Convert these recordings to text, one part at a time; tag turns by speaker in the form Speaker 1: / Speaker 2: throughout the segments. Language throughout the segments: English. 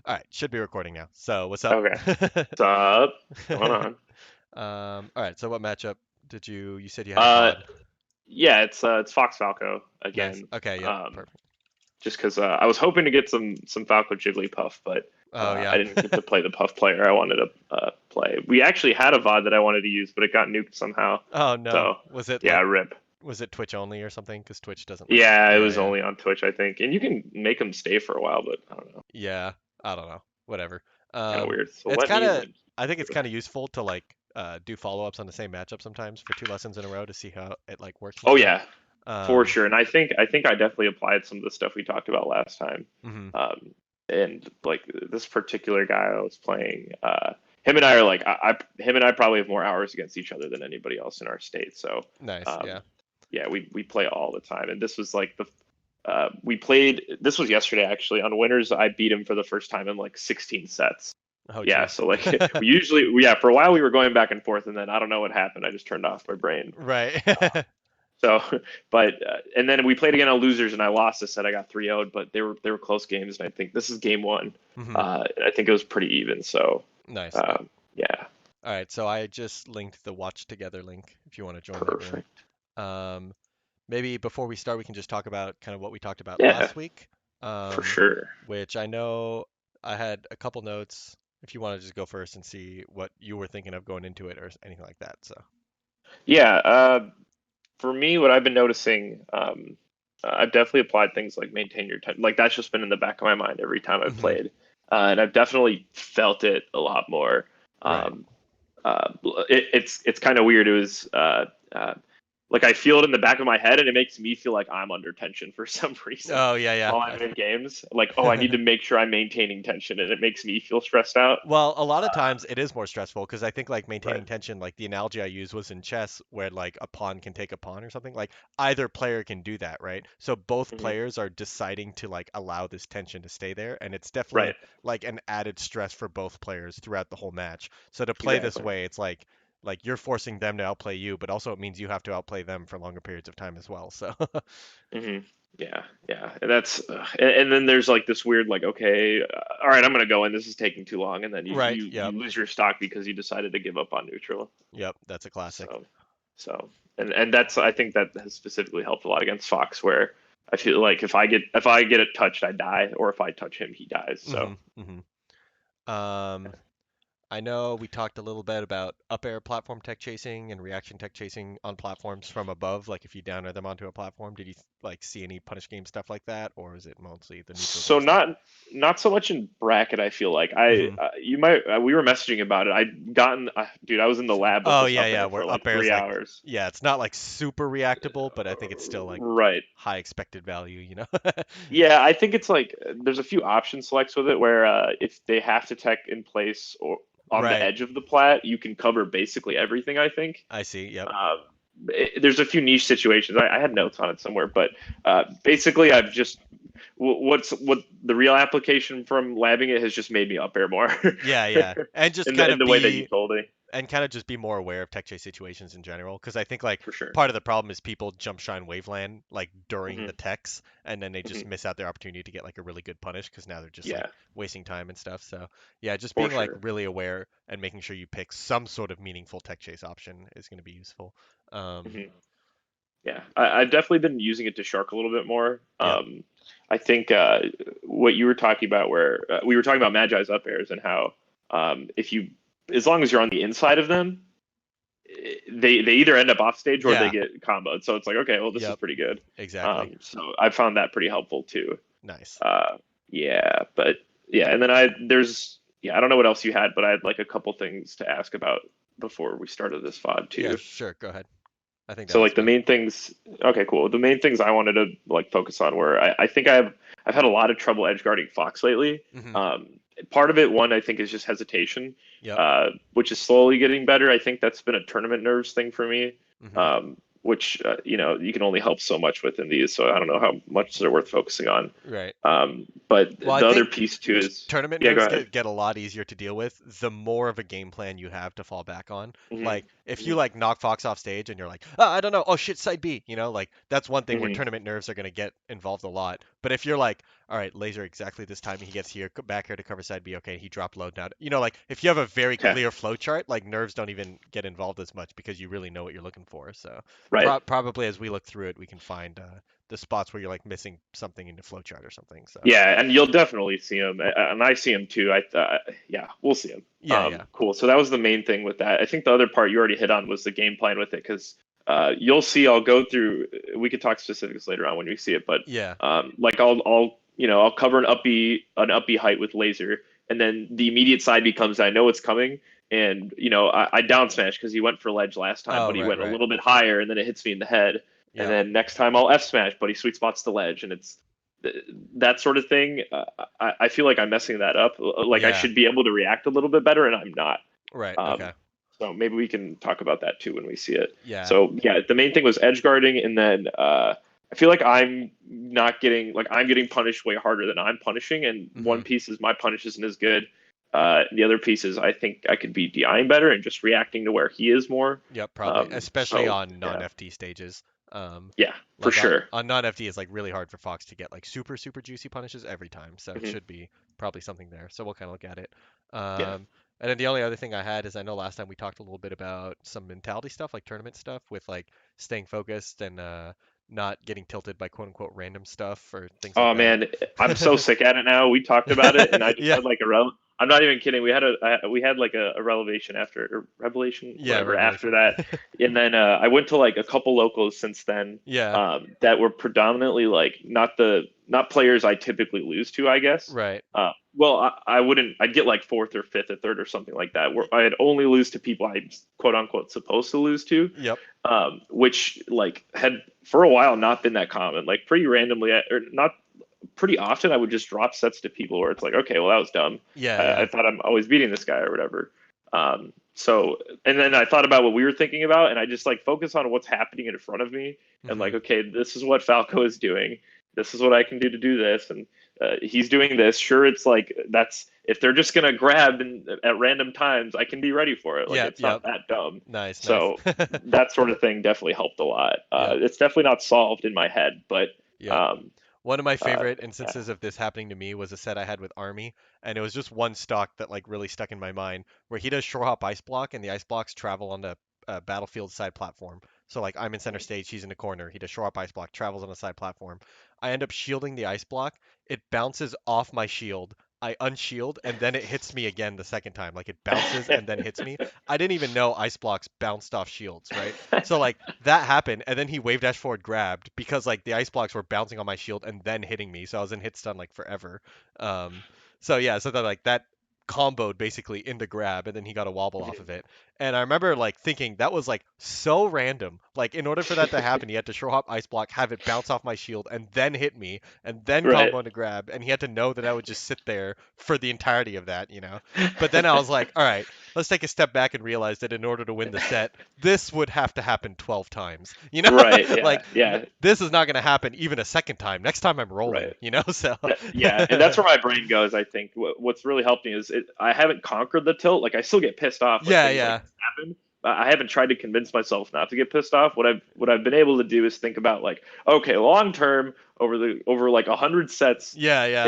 Speaker 1: All right, should be recording now. So, what's up?
Speaker 2: Okay. What's up? What's going on?
Speaker 1: All right, so what matchup did you said you had a
Speaker 2: Uh,
Speaker 1: VOD.
Speaker 2: yeah, it's Fox Falco
Speaker 1: Nice.
Speaker 2: again.
Speaker 1: Okay, yep,
Speaker 2: Um,
Speaker 1: perfect.
Speaker 2: just because I was hoping to get some Falco Jigglypuff, but
Speaker 1: Oh,
Speaker 2: I
Speaker 1: yeah.
Speaker 2: didn't get to play the Puff player I wanted to play. We actually had a VOD that I wanted to use, but it got nuked somehow.
Speaker 1: Oh no.
Speaker 2: So
Speaker 1: Was it
Speaker 2: yeah,
Speaker 1: like
Speaker 2: rip.
Speaker 1: was it Twitch only or something? Because Twitch doesn't let.
Speaker 2: Yeah, it
Speaker 1: Yeah,
Speaker 2: was
Speaker 1: yeah.
Speaker 2: only on Twitch, I think, and you can make them stay for a while, but I don't know,
Speaker 1: Yeah, I don't know. Whatever.
Speaker 2: kind of weird. So
Speaker 1: It's
Speaker 2: let
Speaker 1: kind
Speaker 2: me
Speaker 1: of
Speaker 2: link
Speaker 1: I think it's
Speaker 2: you.
Speaker 1: kind of useful to like do follow-ups on the same matchup sometimes for two lessons in a row to see how it like works and
Speaker 2: Oh
Speaker 1: stuff.
Speaker 2: yeah, for
Speaker 1: Um,
Speaker 2: sure. And I think I definitely applied some of the stuff we talked about last time.
Speaker 1: mhm.
Speaker 2: And like this particular guy I was playing, him and I are like him and I probably have more hours against each other than anybody else in our state. So
Speaker 1: Nice.
Speaker 2: um,
Speaker 1: Yeah.
Speaker 2: yeah, we play all the time. And this was like the we played. This was yesterday actually. On winners, I beat him for the first time in like 16 sets.
Speaker 1: Oh,
Speaker 2: Yeah,
Speaker 1: geez.
Speaker 2: so like yeah, for a while we were going back and forth, and then I don't know what happened. I just turned off my brain.
Speaker 1: Right.
Speaker 2: So, but and then we played again on losers, and I lost a set. I got 3-0, but they were close games, and I think this is game one.
Speaker 1: Mhm.
Speaker 2: I think it was pretty even. So,
Speaker 1: Nice. Yep.
Speaker 2: yeah,
Speaker 1: All right, so I just linked the watch together link if you want to join that room.
Speaker 2: perfect.
Speaker 1: Um, maybe before we start, we can just talk about kind of what we talked about
Speaker 2: Yeah,
Speaker 1: last week,
Speaker 2: for
Speaker 1: um,
Speaker 2: sure.
Speaker 1: which I know I had a couple notes. If you want to just go first and see what you were thinking of going into it or anything like that. So,
Speaker 2: Yeah, for me, what I've been noticing, I've definitely applied things like maintain your time. Like that's just been in the back of my mind every time I've
Speaker 1: hmm
Speaker 2: played, and I've definitely felt it a lot more.
Speaker 1: right.
Speaker 2: Um, uh, it's kind of weird. It was like I feel it in the back of my head, and it makes me feel like I'm under tension for some reason
Speaker 1: Oh, yeah,
Speaker 2: while
Speaker 1: yeah.
Speaker 2: I'm in games. Like, oh, I need to make sure I'm maintaining tension, and it makes me feel stressed out.
Speaker 1: Well, a lot of
Speaker 2: Uh,
Speaker 1: times it is more stressful because I think like
Speaker 2: right.
Speaker 1: maintaining tension, like the analogy I used was in chess where like a pawn can take a pawn or something. Like either player can do that, right? So both
Speaker 2: Hmm.
Speaker 1: players are deciding to like allow this tension to stay there, and it's definitely
Speaker 2: Right.
Speaker 1: like an added stress for both players throughout the whole match. So to play this
Speaker 2: Exactly.
Speaker 1: way, it's like you're forcing them to outplay you, but also it means you have to outplay them for longer periods of time as well. So
Speaker 2: Hmm. Yeah. Yeah. And that's and then there's like this weird like okay, all right, I'm gonna go in. This is taking too long, and then you
Speaker 1: right,
Speaker 2: you
Speaker 1: yep,
Speaker 2: you lose your stock because you decided to give up on neutral.
Speaker 1: yep, that's a classic.
Speaker 2: So and that's I think that has specifically helped a lot against Fox, where I feel like if I get it touched, I die, or if I touch him, he dies. So
Speaker 1: hmm hmm Um, I know we talked a little bit about up air platform tech chasing and reaction tech chasing on platforms from above. Like if you down air them onto a platform, did you like see any punish game stuff like that, or is it mostly the neutral
Speaker 2: so
Speaker 1: game stuff?
Speaker 2: not so much in bracket. I feel like I
Speaker 1: hmm
Speaker 2: you might we were messaging about it. I'd gotten dude. I was in the lab with
Speaker 1: Oh
Speaker 2: this
Speaker 1: yeah,
Speaker 2: up
Speaker 1: yeah.
Speaker 2: air
Speaker 1: Where
Speaker 2: for
Speaker 1: up
Speaker 2: like
Speaker 1: air is
Speaker 2: three
Speaker 1: like,
Speaker 2: hours.
Speaker 1: yeah, it's not like super reactable, but I think it's still like
Speaker 2: Right.
Speaker 1: high expected value, you know?
Speaker 2: Yeah, I think it's like there's a few option selects with it where if they have to tech in place or on the
Speaker 1: Right.
Speaker 2: edge of the plat, you can cover basically everything. I think.
Speaker 1: I see. Yep.
Speaker 2: Uh, there's a few niche situations. I had notes on it somewhere, but basically, I've just what the real application from labbing it has just made me up air more
Speaker 1: Yeah, yeah. And just
Speaker 2: in the
Speaker 1: kind
Speaker 2: in
Speaker 1: of
Speaker 2: the way that you
Speaker 1: be
Speaker 2: told me
Speaker 1: and kind of just be more aware of tech chase situations in general because I think like
Speaker 2: for sure.
Speaker 1: part of the problem is people jump shine waveland like during
Speaker 2: Hmm.
Speaker 1: the techs and then they just
Speaker 2: Hmm.
Speaker 1: miss out their opportunity to get like a really good punish because now they're just like
Speaker 2: Yeah,
Speaker 1: wasting time and stuff. So yeah, just
Speaker 2: for
Speaker 1: being like
Speaker 2: sure.
Speaker 1: really aware and making sure you pick some sort of meaningful tech chase option is going to be useful.
Speaker 2: Hmm. Yeah, I've definitely been using it to shark a little bit more.
Speaker 1: Yep.
Speaker 2: I think what you were talking about, where we were talking about Magi's up airs and how if you, as long as you're on the inside of them, they either end up off stage or they
Speaker 1: Yeah.
Speaker 2: get comboed. So it's like, okay, well, this is
Speaker 1: Yep.
Speaker 2: pretty good.
Speaker 1: Exactly.
Speaker 2: So I found that pretty helpful too.
Speaker 1: Nice.
Speaker 2: Uh, yeah, but yeah, and then I don't know what else you had, but I had like a couple things to ask about before we started this VOD
Speaker 1: Yeah,
Speaker 2: too.
Speaker 1: sure. Go ahead. I think
Speaker 2: So
Speaker 1: that's
Speaker 2: like the
Speaker 1: fine.
Speaker 2: main things, okay, cool. The main things I wanted to like focus on were I think I've had a lot of trouble edge guarding Fox lately.
Speaker 1: hmm
Speaker 2: Part of it, one I think is just hesitation,
Speaker 1: Yep.
Speaker 2: which is slowly getting better. I think that's been a tournament nerves thing for me,
Speaker 1: hmm
Speaker 2: which you can only help so much within these. So I don't know how much they're worth focusing on.
Speaker 1: Right.
Speaker 2: But
Speaker 1: Well, I
Speaker 2: the other
Speaker 1: think
Speaker 2: piece too is
Speaker 1: tournament
Speaker 2: yeah, go
Speaker 1: nerves
Speaker 2: ahead.
Speaker 1: get a lot easier to deal with the more of a game plan you have to fall back on.
Speaker 2: Hmm.
Speaker 1: Like if you
Speaker 2: Mhm.
Speaker 1: like knock Fox off stage and you're like, oh, I don't know, oh shit, side B, like that's one thing where
Speaker 2: Mhm.
Speaker 1: tournament nerves are gonna get involved a lot. But if you're like, all right, laser exactly this time he gets here, back here to cover side B, okay, he dropped low now. Like if you have a very
Speaker 2: Yeah.
Speaker 1: clear flow chart, like nerves don't even get involved as much because you really know what you're looking for. So
Speaker 2: Right.
Speaker 1: probably as we look through it, we can find the spots where you're like missing something in the flow chart or something. So
Speaker 2: Yeah, and you'll definitely see him, and I see him too. Yeah, we'll see him.
Speaker 1: yeah, yeah,
Speaker 2: Cool. So that was the main thing with that. I think the other part you already hit on was the game plan with it, because you'll see. I'll go through. We could talk specifics later on when we see it, but
Speaker 1: yeah.
Speaker 2: like I'll cover an up B height with laser, and then the immediate side becomes I know it's coming, and I down smash because he went for ledge last time,
Speaker 1: Oh,
Speaker 2: but he
Speaker 1: right,
Speaker 2: went a
Speaker 1: right.
Speaker 2: little bit higher, and then it hits me in the head. And
Speaker 1: Yep.
Speaker 2: then next time I'll F smash, but he sweet spots the ledge, and it's that sort of thing. I feel like I'm messing that up. Like I
Speaker 1: Yeah.
Speaker 2: should be able to react a little bit better, and I'm not.
Speaker 1: Right.
Speaker 2: Um,
Speaker 1: Okay.
Speaker 2: so maybe we can talk about that too when we see it.
Speaker 1: Yeah.
Speaker 2: So yeah, the main thing was edge guarding, and then I feel like I'm not getting like I'm getting punished way harder than I'm punishing, and one
Speaker 1: Hmm.
Speaker 2: piece is my punish isn't as good. The other piece is I think I could be DIing better and just reacting to where he is more.
Speaker 1: Yep, probably. Especially
Speaker 2: So
Speaker 1: on
Speaker 2: yeah,
Speaker 1: non-FT stages. Um,
Speaker 2: yeah, for
Speaker 1: like
Speaker 2: sure.
Speaker 1: on non-FT, it's like really hard for Fox to get like super super juicy punishes every time. So it
Speaker 2: Hmm.
Speaker 1: should be probably something there. So we'll kind of look at it.
Speaker 2: Yeah.
Speaker 1: And then the only other thing I had is I know last time we talked a little bit about some mentality stuff, like tournament stuff, with like staying focused and not getting tilted by quote unquote random stuff or things like
Speaker 2: Oh
Speaker 1: that.
Speaker 2: man, I'm so sick at it now. We talked about it, and I just
Speaker 1: Yeah.
Speaker 2: had like I'm not even kidding. We had like a revelation after or revelation,
Speaker 1: Yeah,
Speaker 2: whatever after
Speaker 1: Revelation.
Speaker 2: that, and then I went to like a couple locals since then,
Speaker 1: Yeah.
Speaker 2: that were predominantly like not players I typically lose to, I guess.
Speaker 1: Right.
Speaker 2: Well, I wouldn't. I'd get like fourth or fifth or third or something like that. Where
Speaker 1: Y-
Speaker 2: I'd only lose to people I'm quote unquote supposed to lose to,
Speaker 1: Yep.
Speaker 2: which like had for a while not been that common. Like pretty randomly, or not pretty often, I would just drop sets to people where it's like, okay, well that was dumb.
Speaker 1: Yeah,
Speaker 2: I
Speaker 1: yeah.
Speaker 2: thought I'm always beating this guy or whatever. So and then I thought about what we were thinking about, and I just like focus on what's happening in front of me, and like,
Speaker 1: Hmm.
Speaker 2: okay, this is what Falco is doing. This is what I can do to do this, and he's doing this. Sure, it's like that's if they're just gonna grab at random times, I can be ready for it. Like
Speaker 1: Yep,
Speaker 2: it's
Speaker 1: yep.
Speaker 2: not that dumb.
Speaker 1: Nice, nice.
Speaker 2: So that sort of thing definitely helped a lot.
Speaker 1: Yep,
Speaker 2: It's definitely not solved in my head, but
Speaker 1: yep.
Speaker 2: um,
Speaker 1: One of my
Speaker 2: uh,
Speaker 1: favorite
Speaker 2: yeah.
Speaker 1: instances of this happening to me was a set I had with Army, and it was just one stock that like really stuck in my mind, where he does shore hop ice block, and the ice blocks travel on the battlefield side platform. So like I'm in center stage, he's in the corner. He does shore hop ice block, travels on the side platform. I end up shielding the ice block. It bounces off my shield. I unshield, and then it hits me again the second time. Like it bounces and then hits me. I didn't even know ice blocks bounced off shields, right? So like that happened, and then he wave dash forward grabbed because like the ice blocks were bouncing on my shield and then hitting me, so I was in hit stun like forever. Um, so yeah, so that like that comboed basically in the grab, and then he got a wobble off of it. And I remember like thinking that was like so random. Like in order for that to happen, he had to shore hop ice block, have it bounce off my shield, and then hit me, and then
Speaker 2: Right.
Speaker 1: combo into grab, and he had to know that I would just sit there for the entirety of that. But then I was like, all right, let's take a step back and realize that in order to win the set, this would have to happen 12 times.
Speaker 2: Right. Yeah.
Speaker 1: Like
Speaker 2: Yeah.
Speaker 1: this is not going to happen even a second time. Next time I'm rolling,
Speaker 2: Right.
Speaker 1: So
Speaker 2: Yeah, and that's where my brain goes. I think what's really helped me is I haven't conquered the tilt. Like I still get pissed off when
Speaker 1: yeah,
Speaker 2: things like
Speaker 1: yeah.
Speaker 2: this happen. I haven't tried to convince myself not to get pissed off. What I've been able to do is think about like, okay, long term over like 100 sets,
Speaker 1: Yeah, yeah.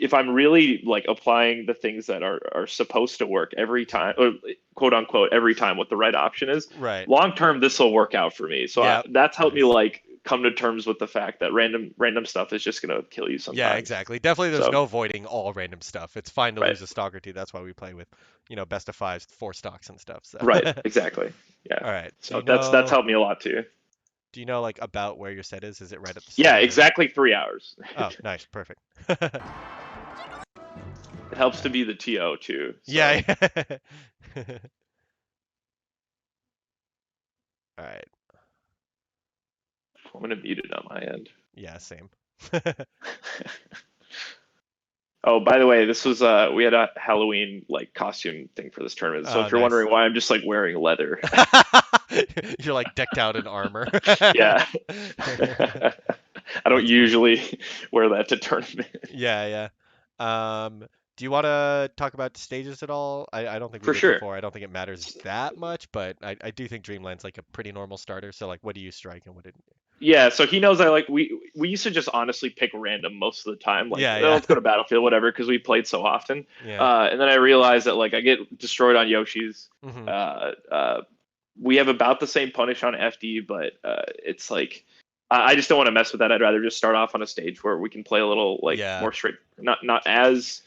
Speaker 2: if I'm really like applying the things that are supposed to work every time, or quote unquote every time, what the right option is,
Speaker 1: Right.
Speaker 2: long term this will work out for me. So
Speaker 1: Yeah.
Speaker 2: that's helped me
Speaker 1: Nice.
Speaker 2: like come to terms with the fact that random stuff is just gonna kill you
Speaker 1: Yeah,
Speaker 2: sometimes.
Speaker 1: exactly. Definitely there's
Speaker 2: So
Speaker 1: no avoiding all random stuff. It's fine to
Speaker 2: right,
Speaker 1: lose a stock or two. That's why we play with, best of fives, four stocks and stuff. So
Speaker 2: right, exactly. Yeah.
Speaker 1: all right.
Speaker 2: So that's helped me a lot too.
Speaker 1: Do you know like about where your set is? Is it right at the
Speaker 2: Yeah,
Speaker 1: start or
Speaker 2: exactly 3 hours.
Speaker 1: Oh, nice, perfect.
Speaker 2: It helps to be the TO too.
Speaker 1: Yeah,
Speaker 2: So
Speaker 1: yeah. All right.
Speaker 2: I'm gonna mute it on my end.
Speaker 1: Yeah, same.
Speaker 2: Oh, by the way, this was we had a Halloween like costume thing for this tournament. So
Speaker 1: Oh,
Speaker 2: if you're
Speaker 1: nice.
Speaker 2: wondering why I'm just like wearing leather,
Speaker 1: You're like decked out in armor.
Speaker 2: yeah. I don't
Speaker 1: That's funny.
Speaker 2: usually wear that to tournament.
Speaker 1: Yeah, yeah. Do you want to talk about stages at all? I don't think we
Speaker 2: For
Speaker 1: did
Speaker 2: sure.
Speaker 1: before. I don't think it matters that much, but I do think Dreamland's like a pretty normal starter. So like, what do you strike and what did?
Speaker 2: Yeah, so he knows I like we used to just honestly pick random most of the time, like
Speaker 1: Yeah,
Speaker 2: let's
Speaker 1: yeah,
Speaker 2: go to Battlefield, whatever, because we played so often.
Speaker 1: yeah.
Speaker 2: And then I realized that like I get destroyed on Yoshi's.
Speaker 1: Hmm.
Speaker 2: Uh, uh, we have about the same punish on FD, but it's like I just don't want to mess with that. I'd rather just start off on a stage where we can play a little like
Speaker 1: Yeah,
Speaker 2: more straight, not as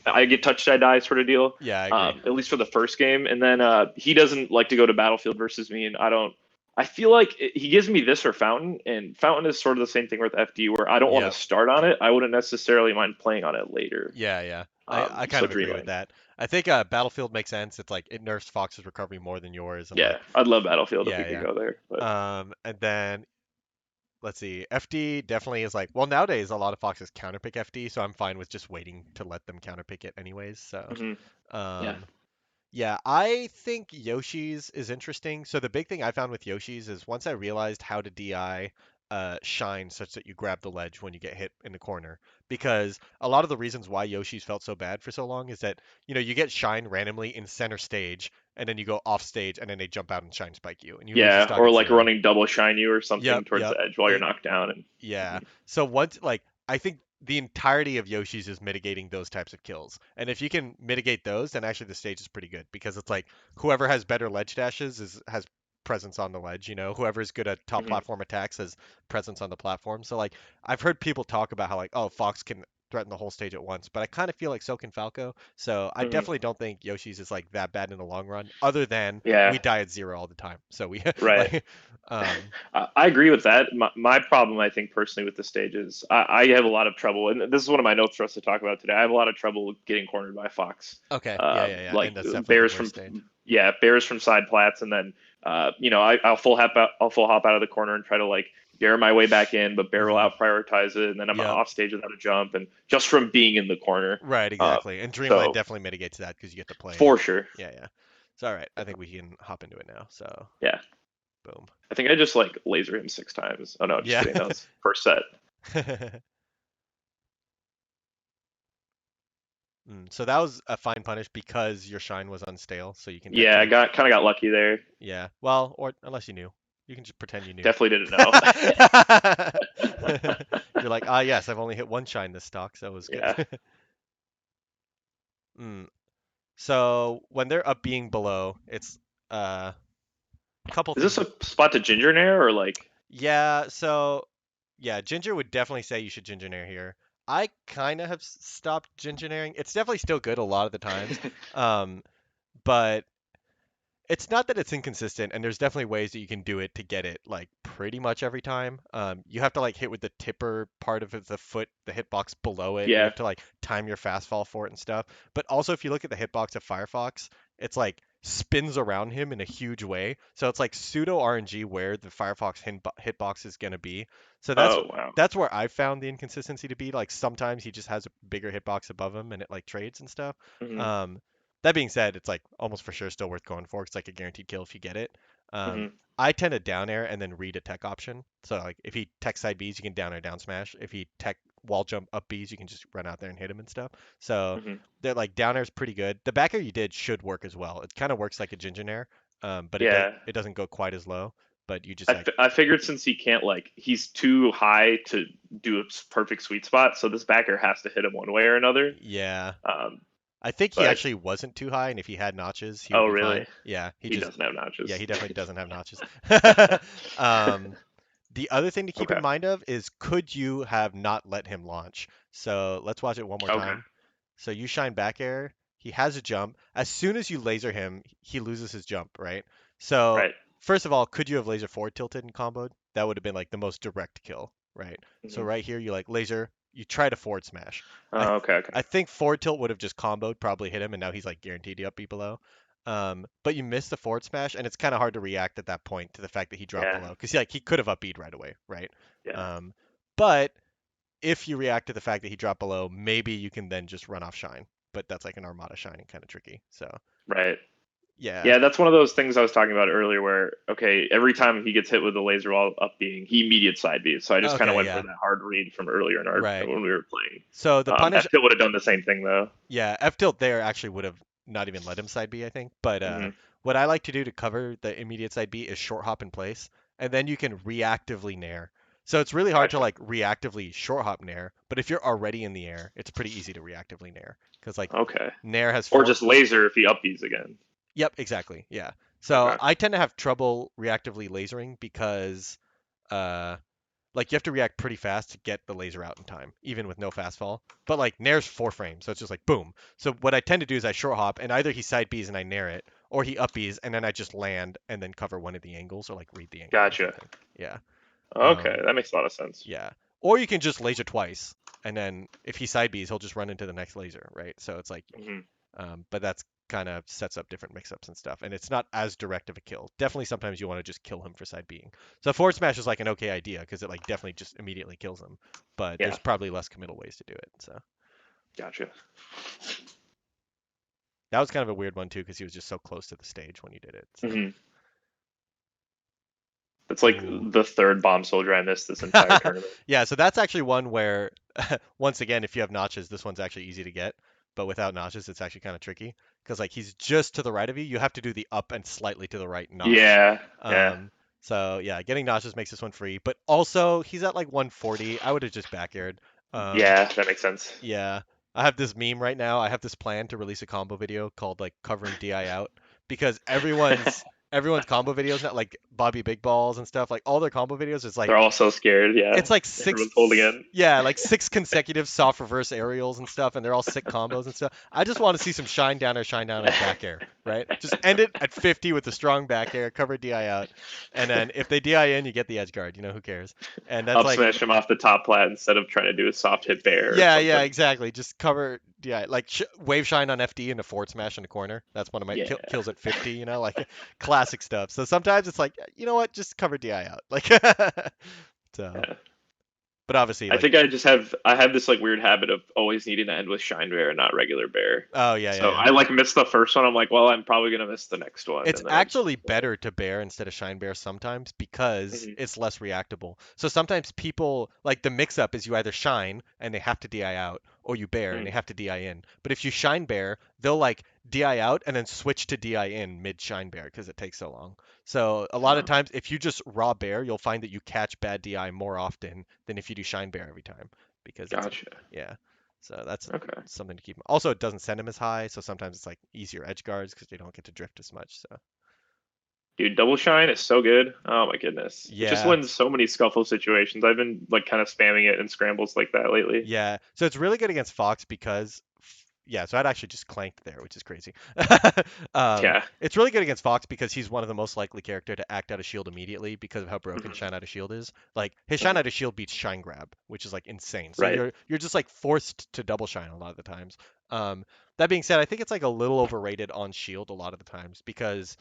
Speaker 2: I get touched, I die sort of deal.
Speaker 1: yeah, I agree.
Speaker 2: At least for the first game, and then he doesn't like to go to Battlefield versus me, and I don't. I feel like he gives me this or Fountain, and Fountain is sort of the same thing with FD, where I don't want to
Speaker 1: Yep.
Speaker 2: start on it. I wouldn't necessarily mind playing on it later.
Speaker 1: Yeah, yeah. I kind
Speaker 2: So
Speaker 1: of agree with
Speaker 2: Dreamland,
Speaker 1: that. I think Battlefield makes sense. It's like it nerfs Fox's recovery more than yours, and
Speaker 2: yeah,
Speaker 1: like,
Speaker 2: I'd love Battlefield if we
Speaker 1: yeah,
Speaker 2: could
Speaker 1: yeah.
Speaker 2: go there, but
Speaker 1: And then let's see. FD definitely is like, well, nowadays a lot of Foxes counterpick FD, so I'm fine with just waiting to let them counterpick it anyways. So,
Speaker 2: hmm yeah,
Speaker 1: um, yeah, I think Yoshi's is interesting. So the big thing I found with Yoshi's is once I realized how to DI shine such that you grab the ledge when you get hit in the corner. Because a lot of the reasons why Yoshi's felt so bad for so long is that, you get shine randomly in center stage, and then you go off stage, and then they jump out and shine spike you, and you lose the
Speaker 2: yeah,
Speaker 1: stock
Speaker 2: or
Speaker 1: at
Speaker 2: like
Speaker 1: zero.
Speaker 2: running double shine you or something
Speaker 1: Yep,
Speaker 2: towards
Speaker 1: yep.
Speaker 2: the edge while you're
Speaker 1: E-
Speaker 2: knocked down, and
Speaker 1: yeah.
Speaker 2: mhm,
Speaker 1: So once like I think the entirety of Yoshi's is mitigating those types of kills. And if you can mitigate those, then actually the stage is pretty good because it's like whoever has better ledge dashes has presence on the ledge, whoever is good at top
Speaker 2: mhm,
Speaker 1: platform attacks has presence on the platform. So like I've heard people talk about how like, oh, Fox can threaten the whole stage at once, but I kind of feel like so can Falco. So I
Speaker 2: mhm.
Speaker 1: definitely don't think Yoshi's is like that bad in the long run, other than we
Speaker 2: Yeah,
Speaker 1: die at zero all the time. So we
Speaker 2: right.
Speaker 1: like um
Speaker 2: I agree with that. My problem, I think, personally, with the stage is I have a lot of trouble, and this is one of my notes for us to talk about today. I have a lot of trouble getting cornered by Fox,
Speaker 1: okay, yeah, yeah, yeah.
Speaker 2: like
Speaker 1: And that's definitely the
Speaker 2: bears
Speaker 1: worst
Speaker 2: from
Speaker 1: stage.
Speaker 2: bears from side plats, and then I'll full hop out of the corner and try to like bear my way back in, but bear will
Speaker 1: Hmm.
Speaker 2: out prioritize it, and then I'm
Speaker 1: Yep.
Speaker 2: off stage without a jump, and just from being in the corner.
Speaker 1: Right,
Speaker 2: Uh,
Speaker 1: exactly. And Dreamland
Speaker 2: so
Speaker 1: definitely mitigates that because you get to play.
Speaker 2: for sure,
Speaker 1: Yeah, yeah. So all right, I think we can hop into it now. So
Speaker 2: yeah.
Speaker 1: boom.
Speaker 2: I think I just like laser him 6 times. Oh no, just
Speaker 1: Yeah.
Speaker 2: kidding. That was first set.
Speaker 1: So that was a fine punish because your shine was unstale, so you can tech
Speaker 2: Yeah, I
Speaker 1: chase.
Speaker 2: got kind of got lucky there.
Speaker 1: Yeah. Well, or unless you knew, you can just pretend you knew.
Speaker 2: Definitely didn't know.
Speaker 1: You're like, ah, yes, I've only hit one shine this stock, so it was good.
Speaker 2: Yeah.
Speaker 1: Mm. So when they're up being below, it's a couple
Speaker 2: Is this
Speaker 1: things.
Speaker 2: a spot to ginger nair or like?
Speaker 1: Yeah, so yeah, Ginger would definitely say you should ginger nair here. I kind of have stopped ginger nairing. It's definitely still good a lot of the times. Um, but it's not that it's inconsistent, and there's definitely ways that you can do it to get it like pretty much every time. You have to like hit with the tipper part of the foot, the hitbox below it. You
Speaker 2: Yeah.
Speaker 1: have to like time your fast fall for it and stuff. But also, if you look at the hitbox of Firefox, it's like spins around him in a huge way. So it's like pseudo RNG where the Firefox hitbox is gonna be. So that's
Speaker 2: Oh wow.
Speaker 1: that's where I found the inconsistency to be. Like sometimes he just has a bigger hitbox above him and it like trades and stuff.
Speaker 2: hmm
Speaker 1: Um, that being said, it's like almost for sure still worth going for. It's like a guaranteed kill if you get it. Um,
Speaker 2: hmm
Speaker 1: I tend to down air and then read a tech option. So like if he tech side Bs, you can down air down smash. If he tech wall jump up Bs, you can just run out there and hit him and stuff. So
Speaker 2: hmm
Speaker 1: they're like down air is pretty good. The back air you did should work as well. It kind of works like a ginger air, but
Speaker 2: Yeah.
Speaker 1: it doesn't go quite as low. But you just like
Speaker 2: I figured since he can't like he's too high to do a perfect sweet spot, so this backer has to hit him one way or another.
Speaker 1: yeah.
Speaker 2: Um,
Speaker 1: I think he
Speaker 2: but
Speaker 1: actually wasn't too high, and if he had notches, he would
Speaker 2: oh
Speaker 1: be
Speaker 2: really?
Speaker 1: fine. Yeah,
Speaker 2: He doesn't have
Speaker 1: yeah,
Speaker 2: notches.
Speaker 1: he definitely doesn't have notches. Um, The other thing to keep in
Speaker 2: Okay.
Speaker 1: mind of is could you have not let him launch? So let's watch it one more
Speaker 2: Okay.
Speaker 1: time. So you shine back air. He has a jump. As soon as you laser him, he loses his jump, right? So
Speaker 2: Right.
Speaker 1: first of all, could you have laser forward tilted and comboed? That would have been like the most direct kill, right? So
Speaker 2: hmm
Speaker 1: right here, you like laser, you try to forward smash. I
Speaker 2: Okay. Okay.
Speaker 1: I think forward tilt would have just comboed, probably hit him, and now he's like guaranteed to up be below. But you missed the forward smash, and it's kind of hard to react at that point to the fact that he dropped
Speaker 2: Yeah.
Speaker 1: below, because he could have up beat right away, right?
Speaker 2: Yeah.
Speaker 1: Um, but if you react to the fact that he dropped below, maybe you can then just run off shine. But that's like an Armada shine and kind of tricky. So
Speaker 2: Right.
Speaker 1: Yeah.
Speaker 2: Yeah, that's one of those things I was talking about earlier where, okay, every time he gets hit with the laser while up being, he immediate side Bs. So I just kind of
Speaker 1: Okay,
Speaker 2: went for
Speaker 1: yeah.
Speaker 2: that hard read from earlier in our
Speaker 1: Right.
Speaker 2: when we were playing.
Speaker 1: So the punish,
Speaker 2: F tilt would have done the same thing though.
Speaker 1: yeah, F tilt there actually would have not even let him side B, I think. But
Speaker 2: Hmm.
Speaker 1: what I like to do to cover the immediate side B is short hop in place, and then you can reactively nair. So it's really hard to
Speaker 2: Gotcha.
Speaker 1: like reactively short hop nair, but if you're already in the air, it's pretty easy to reactively nair because like
Speaker 2: Okay.
Speaker 1: nair has
Speaker 2: Or
Speaker 1: four.
Speaker 2: just laser if he up Bs again.
Speaker 1: Yep, exactly. Yeah. So
Speaker 2: Okay.
Speaker 1: I tend to have trouble reactively lasering because uh like you have to react pretty fast to get the laser out in time, even with no fast fall. But like Nair's 4 frames, so it's just like boom. So what I tend to do is I short hop, and either he side Bs and I Nair it, or he up Bs and then I just land and then cover one of the angles or like read the angle or
Speaker 2: Gotcha.
Speaker 1: something. Yeah.
Speaker 2: Okay,
Speaker 1: Um,
Speaker 2: that makes a lot of sense.
Speaker 1: yeah. Or you can just laser twice, and then if he side Bs, he'll just run into the next laser, right? So it's like
Speaker 2: Hmm.
Speaker 1: but that's kind of sets up different mix-ups and stuff, and it's not as direct of a kill. Definitely, sometimes you want to just kill him for side being. So forward smash is like an okay idea because it like definitely just immediately kills him, but
Speaker 2: Yeah,
Speaker 1: there's probably less committal ways to do it. So
Speaker 2: gotcha.
Speaker 1: that was kind of a weird one too because he was just so close to the stage when he did it. So
Speaker 2: Hmm. It's like
Speaker 1: ooh.
Speaker 2: the third bomb soldier I missed this entire tournament.
Speaker 1: Yeah, so that's actually one where, once again, if you have notches, this one's actually easy to get, but without notches, it's actually kind of tricky because like he's just to the right of you. You have to do the up and slightly to the right notch.
Speaker 2: Yeah, yeah,
Speaker 1: Um, so yeah, getting notches makes this one free, but also he's at like 140. I would have just back aired. Um,
Speaker 2: yeah. That makes sense.
Speaker 1: yeah, I have this meme right now. I have this plan to release a combo video called like covering DI out because everyone's combo videos now, like Bobby Big Balls and stuff, like all their combo videos is like
Speaker 2: They're all so scared. Yeah,
Speaker 1: it's like
Speaker 2: everyone's holding in.
Speaker 1: yeah, like six consecutive soft reverse aerials and stuff, and they're all sick combos and stuff. I just want to see some shine down, and back air, right? Just end it at 50 with a strong back air, cover DI out, and then if they DI in, you get the edge guard. You know, who cares? And that's
Speaker 2: Up
Speaker 1: like,
Speaker 2: smash him off the top plat instead of trying to do a soft hit bear or
Speaker 1: yeah, yeah,
Speaker 2: something.
Speaker 1: exactly. Just cover DI, like wave shine on FD and a forward smash in the corner. That's one of my
Speaker 2: Yeah,
Speaker 1: kills at 50. You know, like classic stuff. So sometimes it's like, you know what, just cover DI out, like. So,
Speaker 2: yeah.
Speaker 1: but obviously,
Speaker 2: I
Speaker 1: like,
Speaker 2: think I have this like weird habit of always needing to end with shine bear and not regular bear.
Speaker 1: oh yeah, yeah,
Speaker 2: So
Speaker 1: yeah.
Speaker 2: I like missed the first one. I'm like, well, I'm probably gonna miss the next one,
Speaker 1: It's
Speaker 2: and then I just
Speaker 1: actually better to bear instead of shine bear sometimes because
Speaker 2: Mhm.
Speaker 1: it's less reactable. So sometimes people like the mix up is you either shine and they have to DI out or you bear and they
Speaker 2: Mhm.
Speaker 1: have to DI in. But if you shine bear, they'll like DI out and then switch to DI in mid shine bear because it takes so long. So a lot of times if you just raw bear, you'll find that you catch bad DI more often than if you do shine bear every time because it's a
Speaker 2: Gotcha.
Speaker 1: yeah. So that's
Speaker 2: Okay.
Speaker 1: something to keep. Also, it doesn't send them as high, so sometimes it's like easier edge guards because they don't get to drift as much. So.
Speaker 2: Dude, double shine is so good. Oh my goodness. It just
Speaker 1: Yeah,
Speaker 2: wins so many scuffle situations. I've been like kind of spamming it in scrambles like that lately.
Speaker 1: yeah. So it's really good against Fox because, yeah. So I'd actually just clanked there, which is crazy.
Speaker 2: Yeah.
Speaker 1: It's really good against Fox because he's one of the most likely character to act out of shield immediately because of how broken
Speaker 2: Mhm.
Speaker 1: Shine Out of Shield is. Like his Shine
Speaker 2: Mhm.
Speaker 1: Out of Shield beats Shine Grab, which is like insane. So
Speaker 2: Right.
Speaker 1: you're just like forced to double shine a lot of the times. That being said, I think it's like a little overrated on Shield a lot of the times because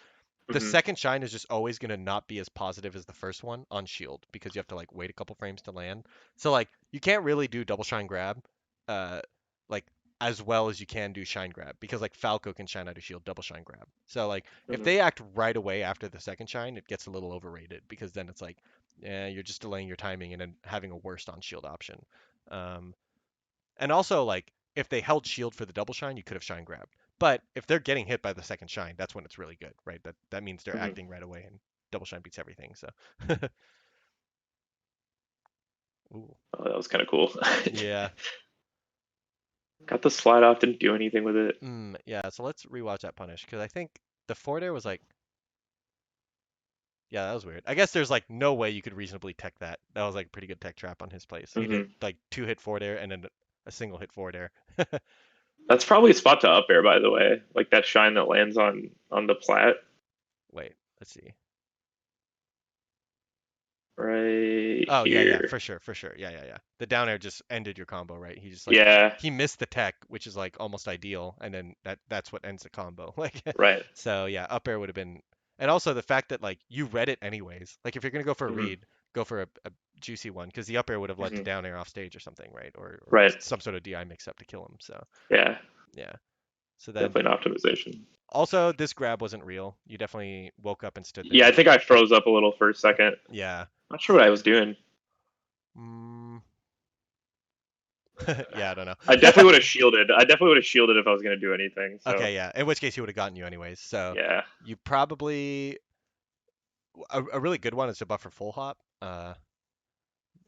Speaker 1: the
Speaker 2: Hmm.
Speaker 1: second shine is just always going to not be as positive as the first one on shield because you have to like wait a couple frames to land. So like you can't really do double shine grab uh like as well as you can do shine grab because like Falco can shine out of shield double shine grab. So like if
Speaker 2: Hmm.
Speaker 1: they act right away after the second shine, it gets a little overrated because then it's like yeah, you're just delaying your timing and then having a worst on shield option. Um and also, like, if they held shield for the double shine, you could have shine grabbed. But if they're getting hit by the second shine, that's when it's really good, right? That means they're
Speaker 2: Hmm.
Speaker 1: acting right away, and double shine beats everything. So, ooh,
Speaker 2: Oh, that was kind of cool.
Speaker 1: yeah,
Speaker 2: Got the slide off, didn't do anything with it.
Speaker 1: yeah. So let's rewatch that punish because I think the forward air was like, yeah, that was weird. I guess there's like no way you could reasonably tech that. That was like a pretty good tech trap on his place. He did
Speaker 2: Hmm.
Speaker 1: like two hit forward air and then a single hit forward air.
Speaker 2: That's probably a spot to up air, by the way. Like that shine that lands on the plat
Speaker 1: Wait, let's see.
Speaker 2: right
Speaker 1: Oh yeah, yeah,
Speaker 2: here.
Speaker 1: for sure, for sure. Yeah, yeah, yeah. The down air just ended your combo, right? He just like
Speaker 2: Yeah.
Speaker 1: he missed the tech, which is like almost ideal, and then that's what ends the combo. Like
Speaker 2: Right.
Speaker 1: so yeah, up air would have been and also the fact that like you read it anyways. Like if you're gonna go for a
Speaker 2: Hmm.
Speaker 1: read, go for a juicy one, because the up air would have led to
Speaker 2: Hmm.
Speaker 1: down air off stage or something, right? Or
Speaker 2: Right.
Speaker 1: some sort of DI mix up to kill him. So
Speaker 2: Yeah.
Speaker 1: yeah. So then
Speaker 2: Definitely an optimization.
Speaker 1: also this grab wasn't real. You definitely woke up and stood
Speaker 2: Yeah, I
Speaker 1: there.
Speaker 2: think I froze up a little for a second.
Speaker 1: Yeah.
Speaker 2: Not sure what I was doing.
Speaker 1: Mm, yeah, I don't
Speaker 2: I
Speaker 1: know.
Speaker 2: definitely would have shielded. I definitely would have shielded if I was going to do anything. So
Speaker 1: Okay, yeah. In which case he would have gotten you anyways. So
Speaker 2: yeah.
Speaker 1: you probably a really good one is to buffer full hop.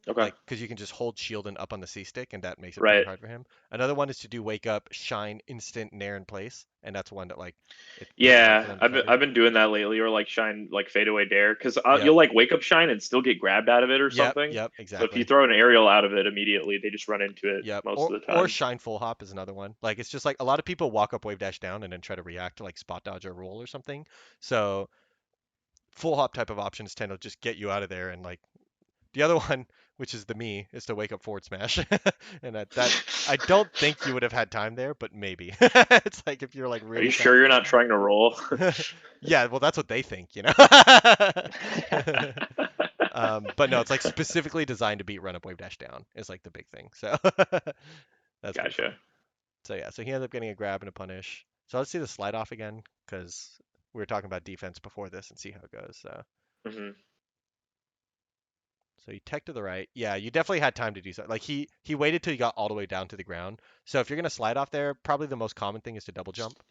Speaker 2: Okay.
Speaker 1: Like because you can just hold shield and up on the C stick, and that makes it pretty
Speaker 2: Right.
Speaker 1: hard for him. Another one is to do wake up, shine, instant, nair in place, and that's one that like it's pretty hard for
Speaker 2: Yeah,
Speaker 1: them to
Speaker 2: I've
Speaker 1: cover.
Speaker 2: been doing that lately, or like shine like fadeaway dare, because
Speaker 1: Yep,
Speaker 2: you'll like wake up shine and still get grabbed out of it or
Speaker 1: yep,
Speaker 2: something.
Speaker 1: yep,
Speaker 2: So if you
Speaker 1: exactly.
Speaker 2: throw an aerial out of it immediately, they just run into it
Speaker 1: Yep.
Speaker 2: most
Speaker 1: Or
Speaker 2: of the
Speaker 1: or
Speaker 2: time.
Speaker 1: shine full hop is another one. Like it's just like a lot of people walk up wave dash down and then try to react to like spot dodge or roll or something. So full hop type of options tend to just get you out of there and like the other one, which is the me, is to wake up forward smash. And that I don't think you would have had time there, but maybe. It's like if you're like
Speaker 2: Are you
Speaker 1: really
Speaker 2: sure you're not trying to roll?
Speaker 1: yeah, well that's what they think, you know. But no, it's like specifically designed to beat run up wave dash down is like the big thing. So that's pretty fun.
Speaker 2: Gotcha.
Speaker 1: So yeah, so he ends up getting a grab and a punish. So let's see the slide off again, because we were talking about defense before this and see how it goes.
Speaker 2: Hmm.
Speaker 1: So you tech to the right. Yeah, you definitely had time to do so. Like he waited till you got all the way down to the ground. So if you're gonna slide off there, probably the most common thing is to double jump.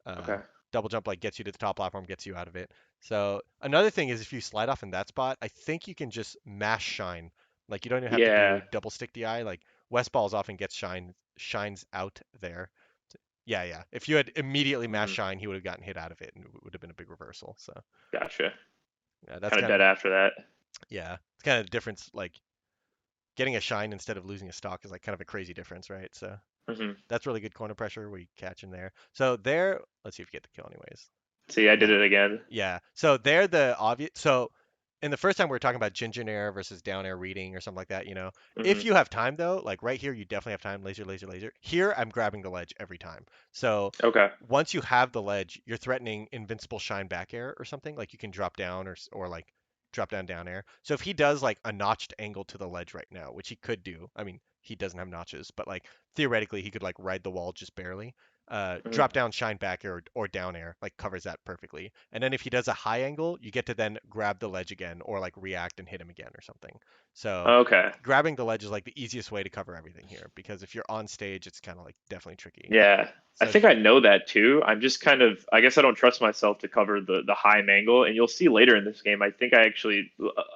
Speaker 1: Uh,
Speaker 2: Okay.
Speaker 1: Double jump like gets you to the top platform, gets you out of it. So another thing is if you slide off in that spot, I think you can just mash shine. Like you don't even have to do
Speaker 2: Yeah.
Speaker 1: double stick DI. Like West balls often gets shines out there. Yeah, yeah. If you had immediately mash
Speaker 2: Hmm.
Speaker 1: shine, he would have gotten hit out of it, and it would have been a big reversal. So
Speaker 2: Gotcha.
Speaker 1: yeah, that's
Speaker 2: Kind of
Speaker 1: kind
Speaker 2: dead
Speaker 1: of
Speaker 2: after that.
Speaker 1: yeah, it's kind of the difference. Like getting a shine instead of losing a stock is like kind of a crazy difference, right? So
Speaker 2: Hmm.
Speaker 1: that's really good corner pressure where you catch him there. So there, let's see if you get the kill anyways.
Speaker 2: See, I did
Speaker 1: Yeah,
Speaker 2: it again.
Speaker 1: yeah. So they're the obvious. So in the first time we were talking about ginger air versus down air reading or something like that, you know. If
Speaker 2: Hmm.
Speaker 1: you have time though, like right here, you definitely have time. Laser, laser, laser. Here, I'm grabbing the ledge every time. So
Speaker 2: Okay.
Speaker 1: once you have the ledge, you're threatening invincible shine back air or something. Like you can drop down or like drop down air. So if he does like a notched angle to the ledge right now, which he could do, I mean he doesn't have notches, but like theoretically he could like ride the wall just barely.
Speaker 2: Hmm.
Speaker 1: Drop down shine back air or down air like covers that perfectly. And then if he does a high angle, you get to then grab the ledge again or like react and hit him again or something. So
Speaker 2: Okay.
Speaker 1: grabbing the ledge is like the easiest way to cover everything here because if you're on stage, it's kind of like definitely tricky.
Speaker 2: Yeah. I
Speaker 1: So if
Speaker 2: think I know that too. I'm just kind of, I guess I don't trust myself to cover the high mangle. And you'll see later in this game, I think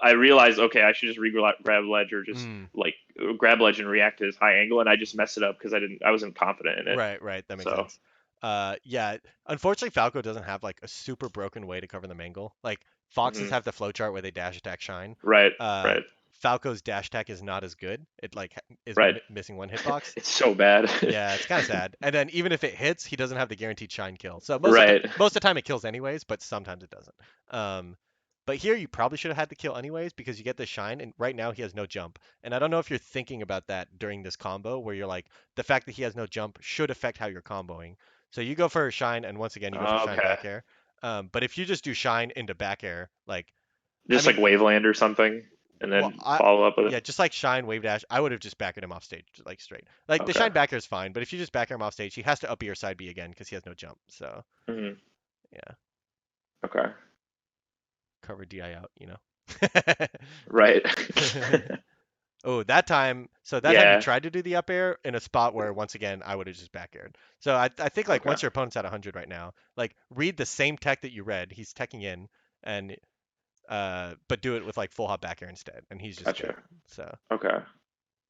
Speaker 2: I realized, okay, I should just grab ledge or just
Speaker 1: mm,
Speaker 2: like grab ledge and react to his high angle. And I just messed it up because I wasn't confident in it.
Speaker 1: right, right, that makes
Speaker 2: So,
Speaker 1: sense. Yeah, unfortunately Falco doesn't have like a super broken way to cover the mangle. Like Foxes
Speaker 2: mhm.
Speaker 1: have the flowchart where they dash attack shine.
Speaker 2: Right,
Speaker 1: Uh,
Speaker 2: right,
Speaker 1: Falco's dash attack is not as good. It like is
Speaker 2: right.
Speaker 1: missing one hitbox.
Speaker 2: It's so bad.
Speaker 1: Yeah, it's kind of sad. And then even if it hits, he doesn't have the guaranteed shine kill. So
Speaker 2: Right.
Speaker 1: most of the time it kills anyways, but sometimes it doesn't. Um, but here you probably should have had the kill anyways because you get the shine, and right now he has no jump. And I don't know if you're thinking about that during this combo where you're like the fact that he has no jump should affect how you're comboing. So you go for shine, and once again you go for shine
Speaker 2: Okay.
Speaker 1: back air. But if you just do shine into back air, like I
Speaker 2: Just like
Speaker 1: mean,
Speaker 2: Waveland or something, and
Speaker 1: well,
Speaker 2: then follow up with it.
Speaker 1: yeah, just like Shine, Wave Dash, I would have just backed him off stage, like straight. Like the
Speaker 2: Okay.
Speaker 1: Shine backer is fine, but if you just back him off stage, he has to up B or side B again because he has no jump. So
Speaker 2: Hmm.
Speaker 1: yeah,
Speaker 2: Okay.
Speaker 1: cover DI out, you know.
Speaker 2: Right.
Speaker 1: Oh, that time, so that time you
Speaker 2: Yeah.
Speaker 1: tried to do the up air in a spot where once again I would have just back aired. So I think like
Speaker 2: Okay.
Speaker 1: once your opponent's at 100 right now, like read the same tech that you read. He's teching in, and but do it with like full hop back air instead, and he's just dead.
Speaker 2: Gotcha.
Speaker 1: So.
Speaker 2: Okay.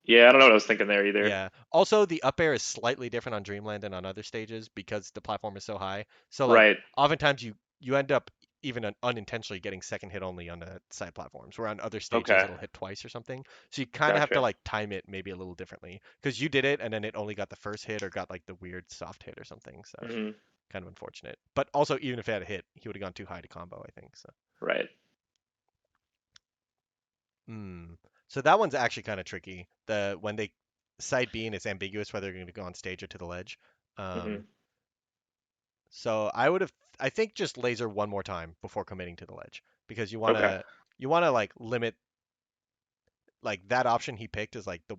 Speaker 2: Yeah, I don't know what I was thinking there either.
Speaker 1: Yeah. Also, the up air is slightly different on Dreamland than on other stages because the platform is so high. So like
Speaker 2: Right.
Speaker 1: oftentimes you end up even unintentionally getting second hit only on the side platforms, where on other stages
Speaker 2: Okay.
Speaker 1: it'll hit twice or something. So you kind of have to
Speaker 2: Gotcha.
Speaker 1: like time it maybe a little differently because you did it and then it only got the first hit or got like the weird soft hit or something. So
Speaker 2: Hmm.
Speaker 1: kind of unfortunate. But also even if it had a hit, he would have gone too high to combo, I think. So.
Speaker 2: Right.
Speaker 1: Hmm. So that one's actually kind of tricky. The when they side B and it's ambiguous whether they're going to go on stage or to the ledge. Um,
Speaker 2: Hmm.
Speaker 1: So I think just laser one more time before committing to the ledge because
Speaker 2: Okay.
Speaker 1: you wanna like limit like that option he picked is like the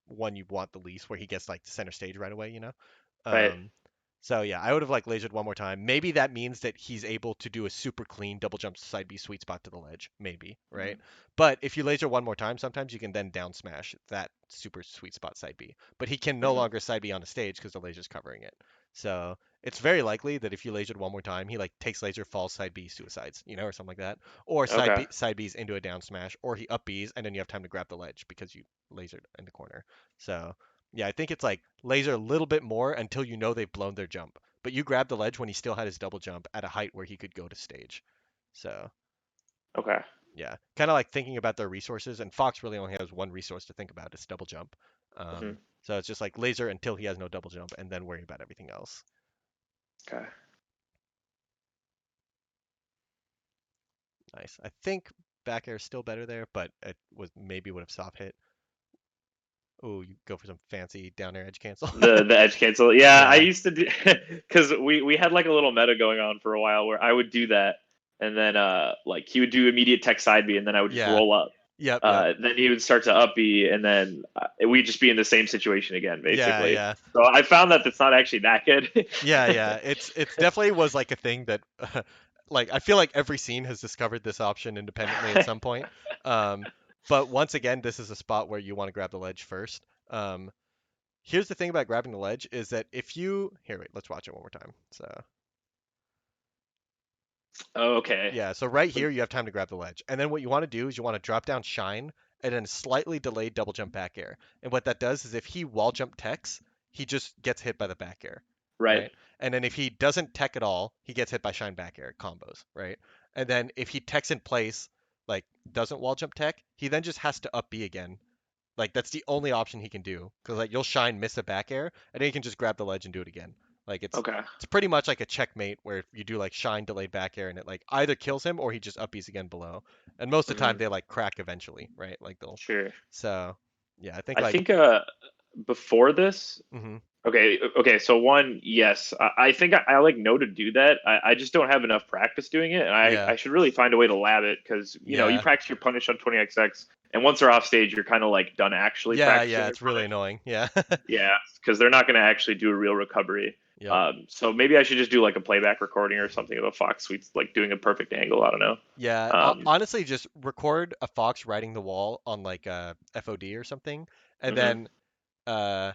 Speaker 1: one you want the least where he gets like the center stage right away, you know?
Speaker 2: Right.
Speaker 1: Um, So yeah, I would have like lasered one more time. Maybe that means that he's able to do a super clean double jump side B sweet spot to the ledge. Maybe, right?
Speaker 2: Mhm.
Speaker 1: But if you laser one more time, sometimes you can then down smash that super sweet spot side B. But he can no
Speaker 2: Mhm.
Speaker 1: longer side B on the stage because the laser's covering it. So it's very likely that if you lasered one more time, he like takes laser, falls side B, suicides, or something like that. Or
Speaker 2: Okay.
Speaker 1: side B's into a down smash, or he up B's and then you have time to grab the ledge because you lasered in the corner. So yeah, I think it's like laser a little bit more until you know they've blown their jump. But you grabbed the ledge when he still had his double jump at a height where he could go to stage. So
Speaker 2: Okay.
Speaker 1: yeah, kind of like thinking about their resources. And Fox really only has one resource to think about, it's double jump.
Speaker 2: Mhm.
Speaker 1: So it's just like laser until he has no double jump, and then worry about everything else.
Speaker 2: Okay.
Speaker 1: Nice. I think back air is still better there, but it was maybe would have soft hit. Oh, you go for some fancy down air edge cancel.
Speaker 2: The edge cancel. Yeah, I
Speaker 1: Yeah,
Speaker 2: used to do because we had like a little meta going on for a while where I would do that, and then like he would do immediate tech side B, and then I would just
Speaker 1: yeah,
Speaker 2: roll up.
Speaker 1: yep.
Speaker 2: Then he would start to up B, and then we'd just be in the same situation again,
Speaker 1: Yeah,
Speaker 2: basically.
Speaker 1: yeah.
Speaker 2: So I found that it's not actually that good.
Speaker 1: Yeah. It's definitely was like a thing that like I feel like every scene has discovered this option independently at some point. Um, but once again, this is a spot where you want to grab the ledge first. Here's the thing about grabbing the ledge is that if you here, wait, let's watch it one more time. So
Speaker 2: Okay.
Speaker 1: yeah, so right here you have time to grab the ledge. And then what you want to do is you want to drop down shine and then slightly delayed double jump back air. And what that does is if he wall jump techs, he just gets hit by the back air,
Speaker 2: Right.
Speaker 1: right? And then if he doesn't tech at all, he gets hit by shine back air combos, right? And then if he techs in place, like doesn't wall jump tech, he then just has to up B again. Like that's the only option he can do because like you'll shine miss a back air and then he can just grab the ledge and do it again. Like
Speaker 2: Okay.
Speaker 1: it's pretty much like a checkmate where you do like shine delayed back air and it like either kills him or he just uppies again below. And most of the time
Speaker 2: Hmm.
Speaker 1: they like crack eventually, right? Like they'll
Speaker 2: Sure.
Speaker 1: so yeah, I think
Speaker 2: I
Speaker 1: like
Speaker 2: think before this,
Speaker 1: hmm
Speaker 2: okay. So one, yes, I think I like know to do that. I just don't have enough practice doing it, and
Speaker 1: yeah,
Speaker 2: I should really find a way to lab it because you
Speaker 1: yeah,
Speaker 2: practice your punish on 20xx, and once they're off stage, you're kind of like done actually practicing
Speaker 1: yeah,
Speaker 2: their
Speaker 1: it's really
Speaker 2: punish.
Speaker 1: annoying. Yeah.
Speaker 2: Yeah, because they're not going to actually do a real recovery.
Speaker 1: Yep.
Speaker 2: So maybe I should just do like a playback recording or something of a Fox Suite like doing a perfect angle. I don't know.
Speaker 1: Yeah,
Speaker 2: Um,
Speaker 1: honestly, just record a fox riding the wall on like a FOD or something, and
Speaker 2: mhm.
Speaker 1: then uh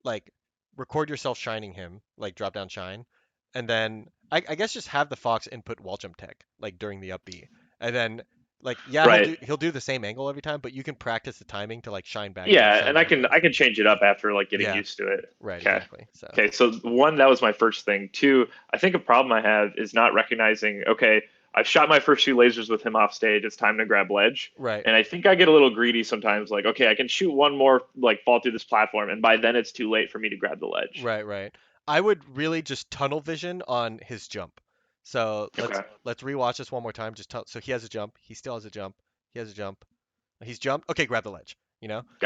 Speaker 1: like record yourself shining him, like drop down shine, and then I guess just have the fox input wall jump tech like during the up B, and then like yeah
Speaker 2: Right.
Speaker 1: he'll do the same angle every time, but you can practice the timing to like
Speaker 2: Yeah,
Speaker 1: shine
Speaker 2: and I
Speaker 1: back
Speaker 2: can
Speaker 1: air.
Speaker 2: I can change it up after like getting
Speaker 1: Yeah,
Speaker 2: used to it.
Speaker 1: right,
Speaker 2: Okay.
Speaker 1: exactly. So
Speaker 2: Okay, so one, that was my first thing. Two, I think a problem I have is not recognizing, okay, I've shot my first few lasers with him off stage. It's time to grab ledge.
Speaker 1: right,
Speaker 2: And I think I get a little greedy sometimes, like, okay, I can shoot one more, like, fall through this platform, and by then it's too late for me to grab the ledge.
Speaker 1: right. I would really just tunnel vision on his jump. So
Speaker 2: Okay.
Speaker 1: let's rewatch this one more time. So he has a jump. He still has a jump. He has a jump. He's jumped. Okay, grab the ledge.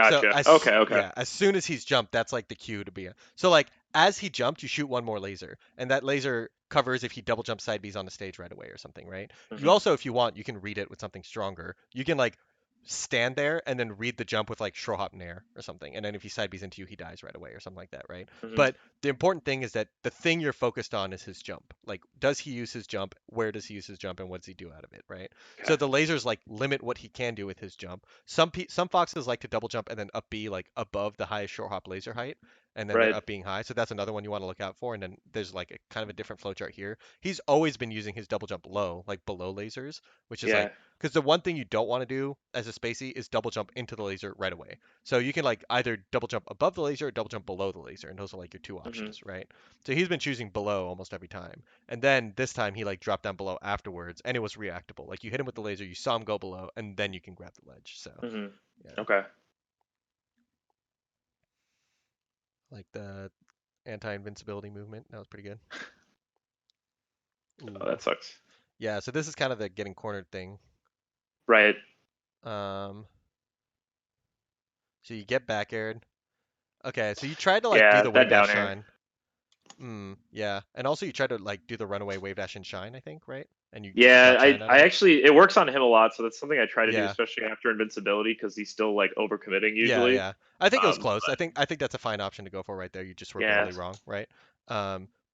Speaker 1: So
Speaker 2: Gotcha. Okay, okay.
Speaker 1: as soon as he's jumped, that's like the cue to be. So like as he jumped, you shoot one more laser, and that laser covers if he double jumps side B's on the stage right away or something, right? You
Speaker 2: Hmm.
Speaker 1: also, if you want, you can read it with something stronger. You can like stand there and then read the jump with like Shro Hop Nair or something, and then if he side B's into you, he dies right away or something like that, right?
Speaker 2: Hmm.
Speaker 1: But the important thing is that the thing you're focused on is his jump. Like, does he use his jump? Where does he use his jump? And what does he do out of it, right?
Speaker 2: Okay.
Speaker 1: So the lasers like limit what he can do with his jump. Some foxes like to double jump and then up B like above the highest short hop laser height, and then they're
Speaker 2: Right.
Speaker 1: up being high. So that's another one you want to look out for. And then there's like a kind of a different flowchart here. He's always been using his double jump low, like below lasers, which is
Speaker 2: Yeah.
Speaker 1: like because the one thing you don't want to do as a spacey is double jump into the laser right away. So you can like either double jump above the laser or double jump below the laser, and those are like your two
Speaker 2: Hmm.
Speaker 1: options, right? So he's been choosing below almost every time. And then this time he like dropped down below afterwards, and it was reactable. Like you hit him with the laser, you saw him go below, and then you can grab the ledge. So
Speaker 2: Hmm.
Speaker 1: yeah,
Speaker 2: Okay.
Speaker 1: like the anti-invincibility movement, that was pretty good.
Speaker 2: Oh,
Speaker 1: Ooh,
Speaker 2: that sucks.
Speaker 1: yeah. So this is kind of the getting cornered thing.
Speaker 2: Right.
Speaker 1: Um, so you get back aired. Okay, so you tried to like do
Speaker 2: Yeah,
Speaker 1: the wave
Speaker 2: that
Speaker 1: dash
Speaker 2: down air.
Speaker 1: shine. Yeah, and also you tried to like do the runaway wave dash and shine, I think, right? And you just
Speaker 2: Yeah,
Speaker 1: got shine out
Speaker 2: I
Speaker 1: of it.
Speaker 2: actually it works on him a lot, so that's something I try to do,
Speaker 1: Yeah,
Speaker 2: especially after invincibility, because he's still like overcommitting
Speaker 1: yeah,
Speaker 2: usually.
Speaker 1: yeah. I think it was close.
Speaker 2: But
Speaker 1: I think that's a fine option to go for right there. You just were
Speaker 2: yeah,
Speaker 1: barely wrong, right?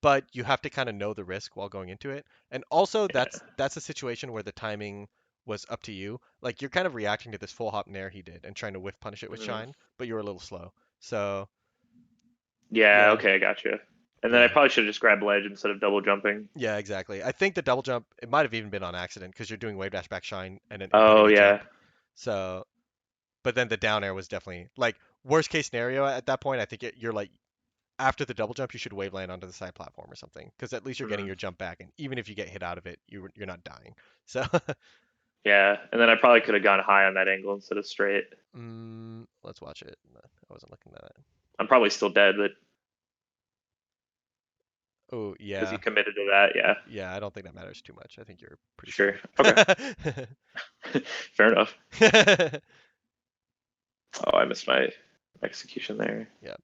Speaker 1: But you have to kind of know the risk while going into it. And also that's a situation where the timing was up to you. Like you're kind of reacting to this full hop nair he did and trying to whiff punish it with
Speaker 2: Mhm.
Speaker 1: shine, but you were a little slow. So
Speaker 2: Yeah,
Speaker 1: yeah,
Speaker 2: okay, I gotcha. And then I
Speaker 1: yeah.
Speaker 2: probably should have just grabbed ledge instead of double jumping.
Speaker 1: Yeah, exactly. I think the double jump, it might have even been on accident because you're doing wave dash back shine and then inputting
Speaker 2: Oh
Speaker 1: a
Speaker 2: yeah.
Speaker 1: jump. So, but then the down air was definitely like worst case scenario at that point. I think you're like after the double jump, you should wave land onto the side platform or something because at least you're getting
Speaker 2: Mhm.
Speaker 1: your jump back, and even if you get hit out of it, you're not dying. So,
Speaker 2: Yeah, and then I probably could have gone high on that angle instead of straight.
Speaker 1: let's watch it. No, I wasn't looking at it.
Speaker 2: I'm probably still dead, but
Speaker 1: Oh
Speaker 2: because he
Speaker 1: yeah,
Speaker 2: committed to that, yeah,
Speaker 1: yeah. I don't think that matters too much. I think you're pretty
Speaker 2: sure.
Speaker 1: slow.
Speaker 2: Okay, fair enough. Oh, I missed my execution there.
Speaker 1: Yeah.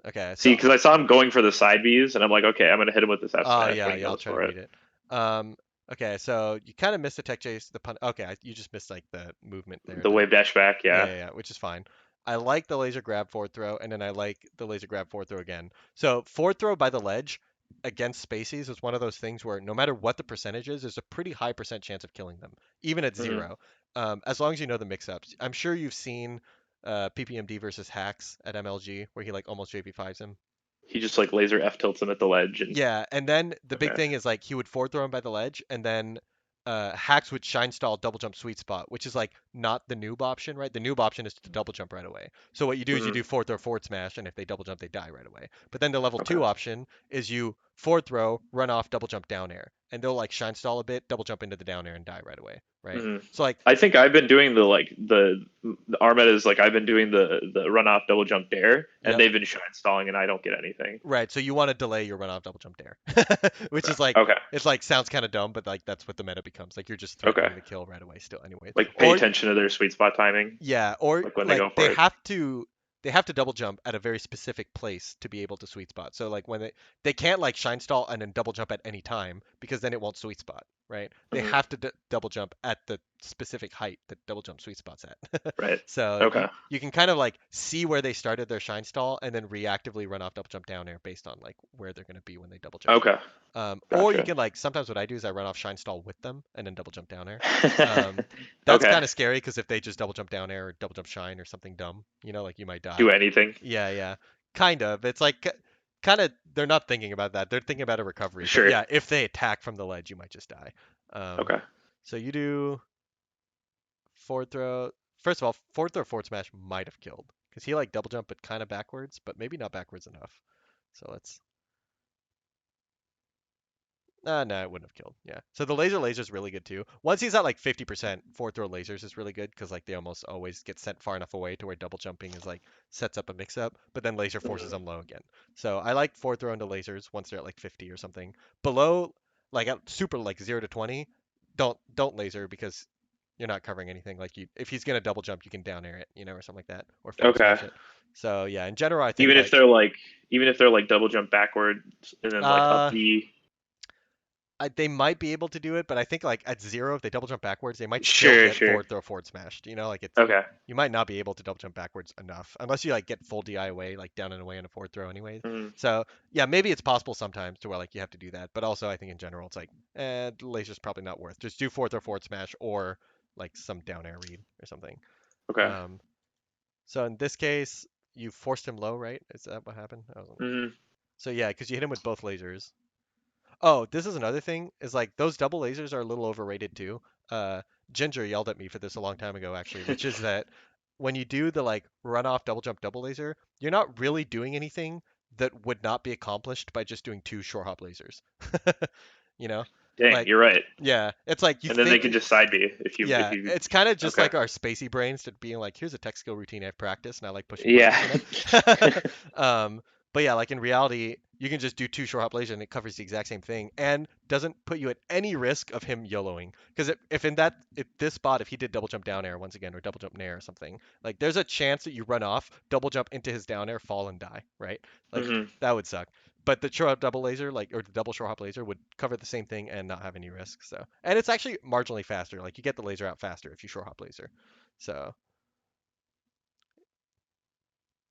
Speaker 1: Okay.
Speaker 2: See,
Speaker 1: So
Speaker 2: because I saw him going for the side Bs, and I'm like, okay, I'm gonna hit him with this F
Speaker 1: oh
Speaker 2: smash
Speaker 1: yeah,
Speaker 2: when he
Speaker 1: yeah, I'll
Speaker 2: goes
Speaker 1: try to
Speaker 2: for it.
Speaker 1: read it. Um, okay, so you kind of missed the tech chase, the pun. Okay, you just missed like the movement there.
Speaker 2: The
Speaker 1: The
Speaker 2: wave dash back,
Speaker 1: yeah,
Speaker 2: yeah.
Speaker 1: yeah, yeah, which is fine. I like the laser grab forward throw, and then I like the laser grab forward throw again. So forward throw by the ledge against spacies is one of those things where no matter what the percentage is, there's a pretty high percent chance of killing them, even at
Speaker 2: Hmm.
Speaker 1: zero. As long as you know the mix-ups. I'm sure you've seen PPMD versus Hacks at MLG where he like almost JP5s him.
Speaker 2: He just like laser F tilts him at the ledge, and
Speaker 1: Yeah, and then the big
Speaker 2: okay.
Speaker 1: thing is like he would forward throw him by the ledge, and then Hacks would shine stall double jump sweet spot, which is like not the noob option, right? The noob option is to double jump right away. So what you do is you
Speaker 2: Hmm.
Speaker 1: do forward throw forward smash, and if they double jump, they die right away. But then the level
Speaker 2: Okay.
Speaker 1: two option is you forward throw, run off, double jump down air, and they'll like shine stall a bit, double jump into the down air, and die right away, right?
Speaker 2: Hmm.
Speaker 1: So like
Speaker 2: I think I've been doing the Armet is like I've been doing the run off double jump dare, and
Speaker 1: yep.
Speaker 2: they've been shine stalling, and I don't get anything.
Speaker 1: Right, so you want to delay your run off double jump dare, which
Speaker 2: Okay.
Speaker 1: is like
Speaker 2: Okay.
Speaker 1: it's like sounds kind of dumb, but like that's what the meta becomes. Like you're just
Speaker 2: Okay.
Speaker 1: threatening the kill right away still anyways.
Speaker 2: Like pay
Speaker 1: Or
Speaker 2: attention to their sweet spot timing,
Speaker 1: yeah, or
Speaker 2: like when they
Speaker 1: like
Speaker 2: go for it.
Speaker 1: they have to double jump at a very specific place to be able to sweet spot. So like when they can't like shine stall and then double jump at any time because then it won't sweet spot, right? They
Speaker 2: Hmm.
Speaker 1: have to double jump at the specific height that double jump sweet spots at.
Speaker 2: Right.
Speaker 1: So
Speaker 2: Okay.
Speaker 1: you can kind of like see where they started their shine stall and then reactively run off double jump down air based on like where they're going to be when they double jump.
Speaker 2: Okay.
Speaker 1: Or you
Speaker 2: Gotcha.
Speaker 1: can like sometimes what I do is I run off shine stall with them and then double jump down air. Um, that's
Speaker 2: Okay.
Speaker 1: kind of scary because if they just double jump down air or double jump shine or something dumb, like you might
Speaker 2: Do
Speaker 1: die.
Speaker 2: anything.
Speaker 1: Yeah, yeah, kind of. It's like kind of they're not thinking about that. They're thinking about a recovery. But
Speaker 2: Sure.
Speaker 1: yeah, if they attack from the ledge, you might just die. Um,
Speaker 2: Okay.
Speaker 1: so you do forward throw. First of all, forward throw forward smash might have killed because he like double jump but kind of backwards, but maybe not backwards enough. So let's no, it wouldn't have killed. Yeah. So the laser is really good too. Once he's at like 50%, forward throw lasers is really good because like they almost always get sent far enough away to where double jumping is like sets up a mix up, but then laser forces
Speaker 2: Mhm.
Speaker 1: them low again. So I like forward throw into lasers once they're at like 50 or something. Below like at super like 0 to 20, don't laser because you're not covering anything. Like you if he's gonna double jump, you can down air it, or something like that, or forward
Speaker 2: Okay.
Speaker 1: smash it. So yeah, in general, I think
Speaker 2: Even if
Speaker 1: like
Speaker 2: they're like, even if they're like double jump backwards and then like up
Speaker 1: uh
Speaker 2: B.
Speaker 1: they might be able to do it, but I think like at zero, if they double jump backwards, they might still
Speaker 2: Sure.
Speaker 1: get
Speaker 2: Sure.
Speaker 1: forward throw forward smashed. Like it's
Speaker 2: Okay.
Speaker 1: you might not be able to double jump backwards enough unless you like get full DI away, like down and away on a forward throw anyways.
Speaker 2: Mhm.
Speaker 1: So yeah, maybe it's possible sometimes to where like you have to do that, but also I think in general it's like the laser's probably not worth. Just do forward throw forward smash or like some down air read or something.
Speaker 2: Okay.
Speaker 1: Um, so in this case, you forced him low, right? Is that what happened?
Speaker 2: Hmm.
Speaker 1: So yeah, because you hit him with both lasers. Oh, this is another thing, is like those double lasers are a little overrated too. Uh, Ginger yelled at me for this a long time ago, actually, which is that when you do the like run off double jump double laser, you're not really doing anything that would not be accomplished by just doing two short hop lasers. You know?
Speaker 2: Dang,
Speaker 1: Like,
Speaker 2: you're right.
Speaker 1: yeah, it's like you
Speaker 2: And then they
Speaker 1: think,
Speaker 2: can just side B if
Speaker 1: yeah,
Speaker 2: you.
Speaker 1: it's kind of just
Speaker 2: Okay.
Speaker 1: like our spacey brains to being like, here's a tech skill routine I've practiced and I like pushing
Speaker 2: Yeah.
Speaker 1: buttons. um, but yeah, like in reality, you can just do two short hop lasers and it covers the exact same thing and doesn't put you at any risk of him YOLOing. Because if this spot, if he did double jump down air once again or double jump nair or something, like there's a chance that you run off, double jump into his down air, fall and die, right? Like
Speaker 2: Hmm.
Speaker 1: that would suck. But the short hop double laser, like or the double short hop laser, would cover the same thing and not have any risk. So, and it's actually marginally faster. Like you get the laser out faster if you short hop laser. So,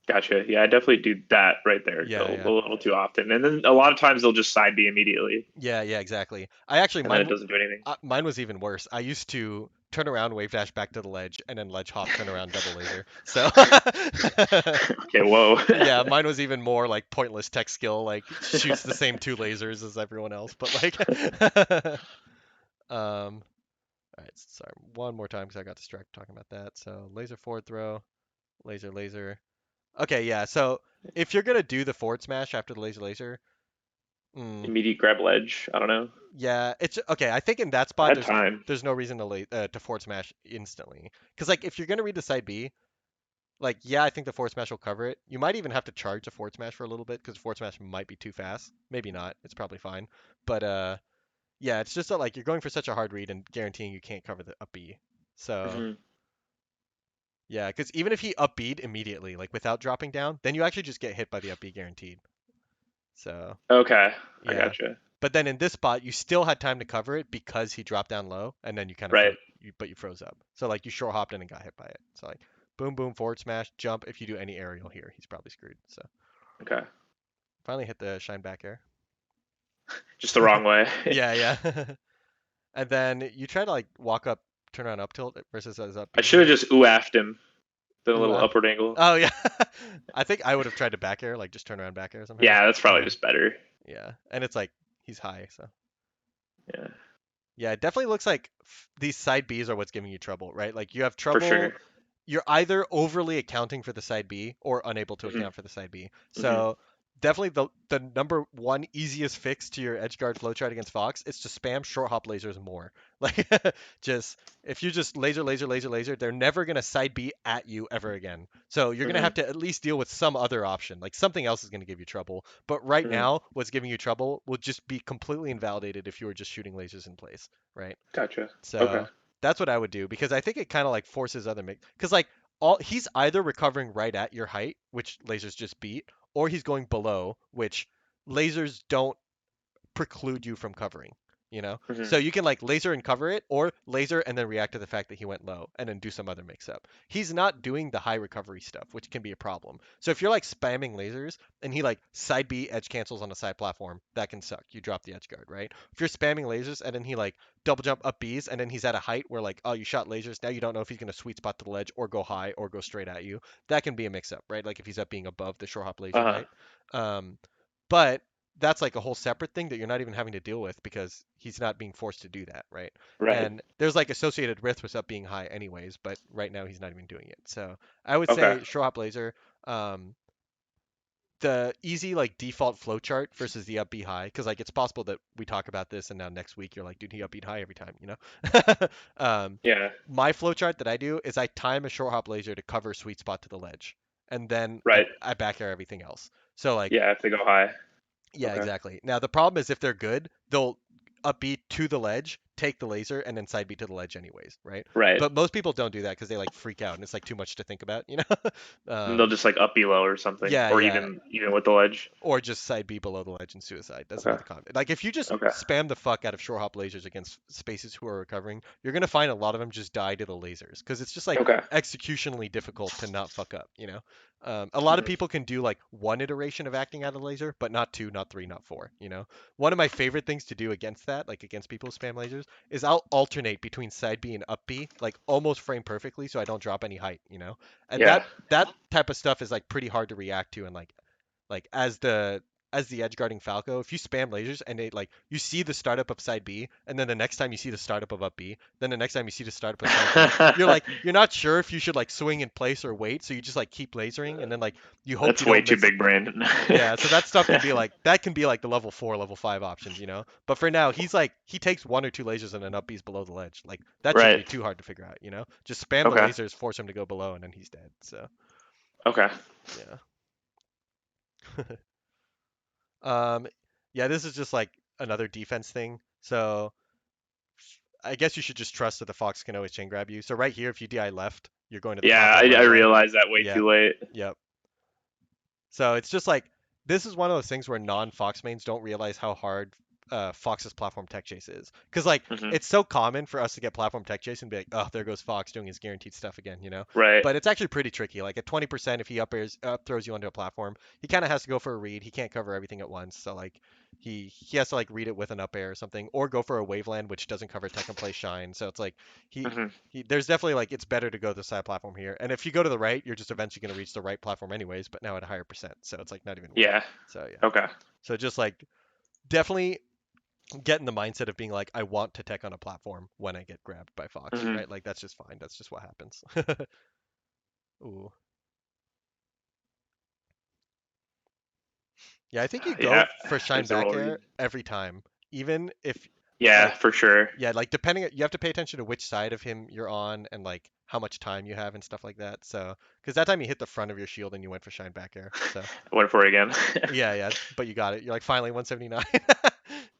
Speaker 2: Gotcha. Yeah, I definitely do that right there
Speaker 1: Yeah,
Speaker 2: a
Speaker 1: yeah.
Speaker 2: little too often, and then a lot of times they'll just side B immediately,
Speaker 1: Yeah, yeah, exactly. I actually
Speaker 2: and then it doesn't do anything.
Speaker 1: mine was even worse. I used to turn around, wave dash back to the ledge, and then ledge hop, turn around, double laser. So
Speaker 2: Okay, whoa.
Speaker 1: yeah, mine was even more like pointless tech skill, like shoots the same two lasers as everyone else, but like all right, sorry, one more time because I got distracted talking about that. So laser forward throw, laser laser. Okay, yeah. So if you're gonna do the forward smash after the laser laser, mm,
Speaker 2: Immediate grab ledge. I don't know.
Speaker 1: yeah, it's okay. I think in that
Speaker 2: I
Speaker 1: spot,
Speaker 2: had time.
Speaker 1: there's no reason to to forward smash instantly. Because like if you're gonna read the side B, like yeah, I think the forward smash will cover it. You might even have to charge the forward smash for a little bit because forward smash might be too fast. Maybe not. It's probably fine. But yeah, it's just that like you're going for such a hard read and guaranteeing you can't cover the up B. So
Speaker 2: Hmm.
Speaker 1: yeah, because even if he up B'd immediately, like without dropping down, then you actually just get hit by the up B guaranteed. So
Speaker 2: Okay, I
Speaker 1: yeah.
Speaker 2: gotcha.
Speaker 1: But then in this spot, you still had time to cover it because he dropped down low, and then you kind of
Speaker 2: Right.
Speaker 1: but you froze up. So like you short hopped in and got hit by it. So like boom, boom, forward smash, jump. If you do any aerial here, he's probably screwed. So
Speaker 2: Okay.
Speaker 1: finally hit the shine back air.
Speaker 2: Just the wrong way.
Speaker 1: Yeah, yeah. And then you try to like walk up, turn around up tilt versus as up
Speaker 2: I
Speaker 1: B
Speaker 2: should have
Speaker 1: here.
Speaker 2: just ooh-affed him, done a
Speaker 1: Ooh,
Speaker 2: little upward angle.
Speaker 1: oh yeah. I think I would have tried to back air, like just turn around back air somehow.
Speaker 2: Yeah, that's probably
Speaker 1: Yeah,
Speaker 2: just better.
Speaker 1: yeah. And it's like he's high, so.
Speaker 2: Yeah,
Speaker 1: Yeah, it definitely looks like these side Bs are what's giving you trouble, right? Like you have
Speaker 2: for
Speaker 1: trouble,
Speaker 2: sure.
Speaker 1: you're either overly accounting for the side B or unable to
Speaker 2: Hmm.
Speaker 1: account for the side B.
Speaker 2: Hmm.
Speaker 1: So definitely the number one easiest fix to your edge guard flowchart against Fox is to spam short hop lasers more. Like just if you just laser laser laser laser, they're never gonna side B at you ever again. So you're gonna
Speaker 2: Hmm.
Speaker 1: have to at least deal with some other option. Like something else is gonna give you trouble. But right
Speaker 2: Hmm.
Speaker 1: now, what's giving you trouble will just be completely invalidated if you were just shooting lasers in place, right?
Speaker 2: Gotcha. Okay.
Speaker 1: So that's what I would do because I think it kind of like forces other mix because like all he's either recovering right at your height, which lasers just beat, or he's going below, which lasers don't preclude you from covering, you know?
Speaker 2: Hmm.
Speaker 1: So you can like laser and cover it or laser and then react to the fact that he went low and then do some other mix up. He's not doing the high recovery stuff, which can be a problem. So if you're like spamming lasers and he like side B edge cancels on a side platform, that can suck. You drop the edge guard, right? If you're spamming lasers and then he like double jump up Bs and then he's at a height where like, oh, you shot lasers, now you don't know if he's going to sweet spot to the ledge or go high or go straight at you. That can be a mix up, right? Like if he's up being above the short hop laser
Speaker 2: Uh-huh.
Speaker 1: height. Um, but that's like a whole separate thing that you're not even having to deal with because he's not being forced to do that, right?
Speaker 2: Right.
Speaker 1: And there's like associated risk with up being high anyways, but right now he's not even doing it. So I would
Speaker 2: Okay.
Speaker 1: say short hop laser, the easy like default flowchart versus the up B high, because like it's possible that we talk about this and now next week you're like, dude, he up beat high every time, you know? um,
Speaker 2: Yeah.
Speaker 1: my flowchart that I do is I time a short hop laser to cover sweet spot to the ledge, and then
Speaker 2: Right.
Speaker 1: I back air everything else. So like
Speaker 2: Yeah, if they go high.
Speaker 1: yeah,
Speaker 2: Okay.
Speaker 1: exactly. Now the problem is if they're good, they'll up B to the ledge, take the laser, and then side B to the ledge anyways, right?
Speaker 2: Right.
Speaker 1: But most people don't do that because they like freak out and it's like too much to think about, you know?
Speaker 2: And they'll
Speaker 1: um,
Speaker 2: just like up below or something,
Speaker 1: yeah,
Speaker 2: or
Speaker 1: yeah.
Speaker 2: even with the ledge.
Speaker 1: Or just side B below the ledge and suicide. That's
Speaker 2: Okay.
Speaker 1: another con. Like if you just
Speaker 2: Okay.
Speaker 1: spam the fuck out of short hop lasers against spaces who are recovering, you're gonna find a lot of them just die to the lasers because it's just like
Speaker 2: Okay.
Speaker 1: executionally difficult to not fuck up. You know, a lot of
Speaker 2: Hmm.
Speaker 1: people can do like one iteration of acting out a laser, but not two, not three, not four. You know, one of my favorite things to do against that, like against people who spam lasers, is I'll alternate between side B and up B, like almost frame perfectly, so I don't drop any height. You know, and
Speaker 2: Yeah.
Speaker 1: that type of stuff is like pretty hard to react to and like as the edge guarding Falco, if you spam lasers and they like you see the startup of side B, and then the next time you see the startup of up B, then the next time you see the startup of side B, you're not sure if you should like swing in place or wait, so you just like keep lasering, and then like you hope
Speaker 2: That's
Speaker 1: you
Speaker 2: way
Speaker 1: don't
Speaker 2: too
Speaker 1: mix.
Speaker 2: big brain.
Speaker 1: Yeah, so that stuff can be like that can be like the level 4, level 5 options, you know. But for now, he's like he takes one or two lasers and then up B's below the ledge. Like that shouldn't
Speaker 2: Right.
Speaker 1: be too hard to figure out, you know. Just spam the
Speaker 2: Okay.
Speaker 1: lasers, force him to go below, and then he's dead. So
Speaker 2: Okay.
Speaker 1: yeah. Um, yeah, this is just like another defense thing. So I guess you should just trust that the fox can always chain grab you. So right here, if you DI left, you're going to the
Speaker 2: Yeah,
Speaker 1: top of the
Speaker 2: I
Speaker 1: runway.
Speaker 2: realized that way
Speaker 1: Yep,
Speaker 2: too late.
Speaker 1: yep. So it's just like this is one of those things where non-fox mains don't realize how hard Fox's platform tech chase is. Because like
Speaker 2: Hmm.
Speaker 1: it's so common for us to get platform tech chase and be like, oh, there goes Fox doing his guaranteed stuff again, you know.
Speaker 2: Right.
Speaker 1: But it's actually pretty tricky. Like at 20%, if he up throws you onto a platform, he kind of has to go for a read. He can't cover everything at once, so like he has to like read it with an up air or something, or go for a waveland which doesn't cover tech and play shine. So it's like he.
Speaker 2: Hmm.
Speaker 1: There's definitely like it's better to go the side platform here, and if you go to the right, you're just eventually going to reach the right platform anyways, but now at a higher percent, so it's like not even worth it.
Speaker 2: Yeah.
Speaker 1: So yeah,
Speaker 2: Okay.
Speaker 1: so just like definitely get in the mindset of being like, I want to tech on a platform when I get grabbed by Fox,
Speaker 2: Hmm.
Speaker 1: right? Like that's just fine. That's just what happens. Ooh. Yeah, I think you go
Speaker 2: Yeah.
Speaker 1: for shine
Speaker 2: There's the
Speaker 1: back
Speaker 2: roll
Speaker 1: air
Speaker 2: read.
Speaker 1: every time. Even if
Speaker 2: Yeah,
Speaker 1: like
Speaker 2: for sure.
Speaker 1: yeah, like depending you have to pay attention to which side of him you're on and like how much time you have and stuff like that. So, because that time you hit the front of your shield and you went for shine back air. So,
Speaker 2: I went for it again.
Speaker 1: yeah, yeah, but you got it. You're like finally 179.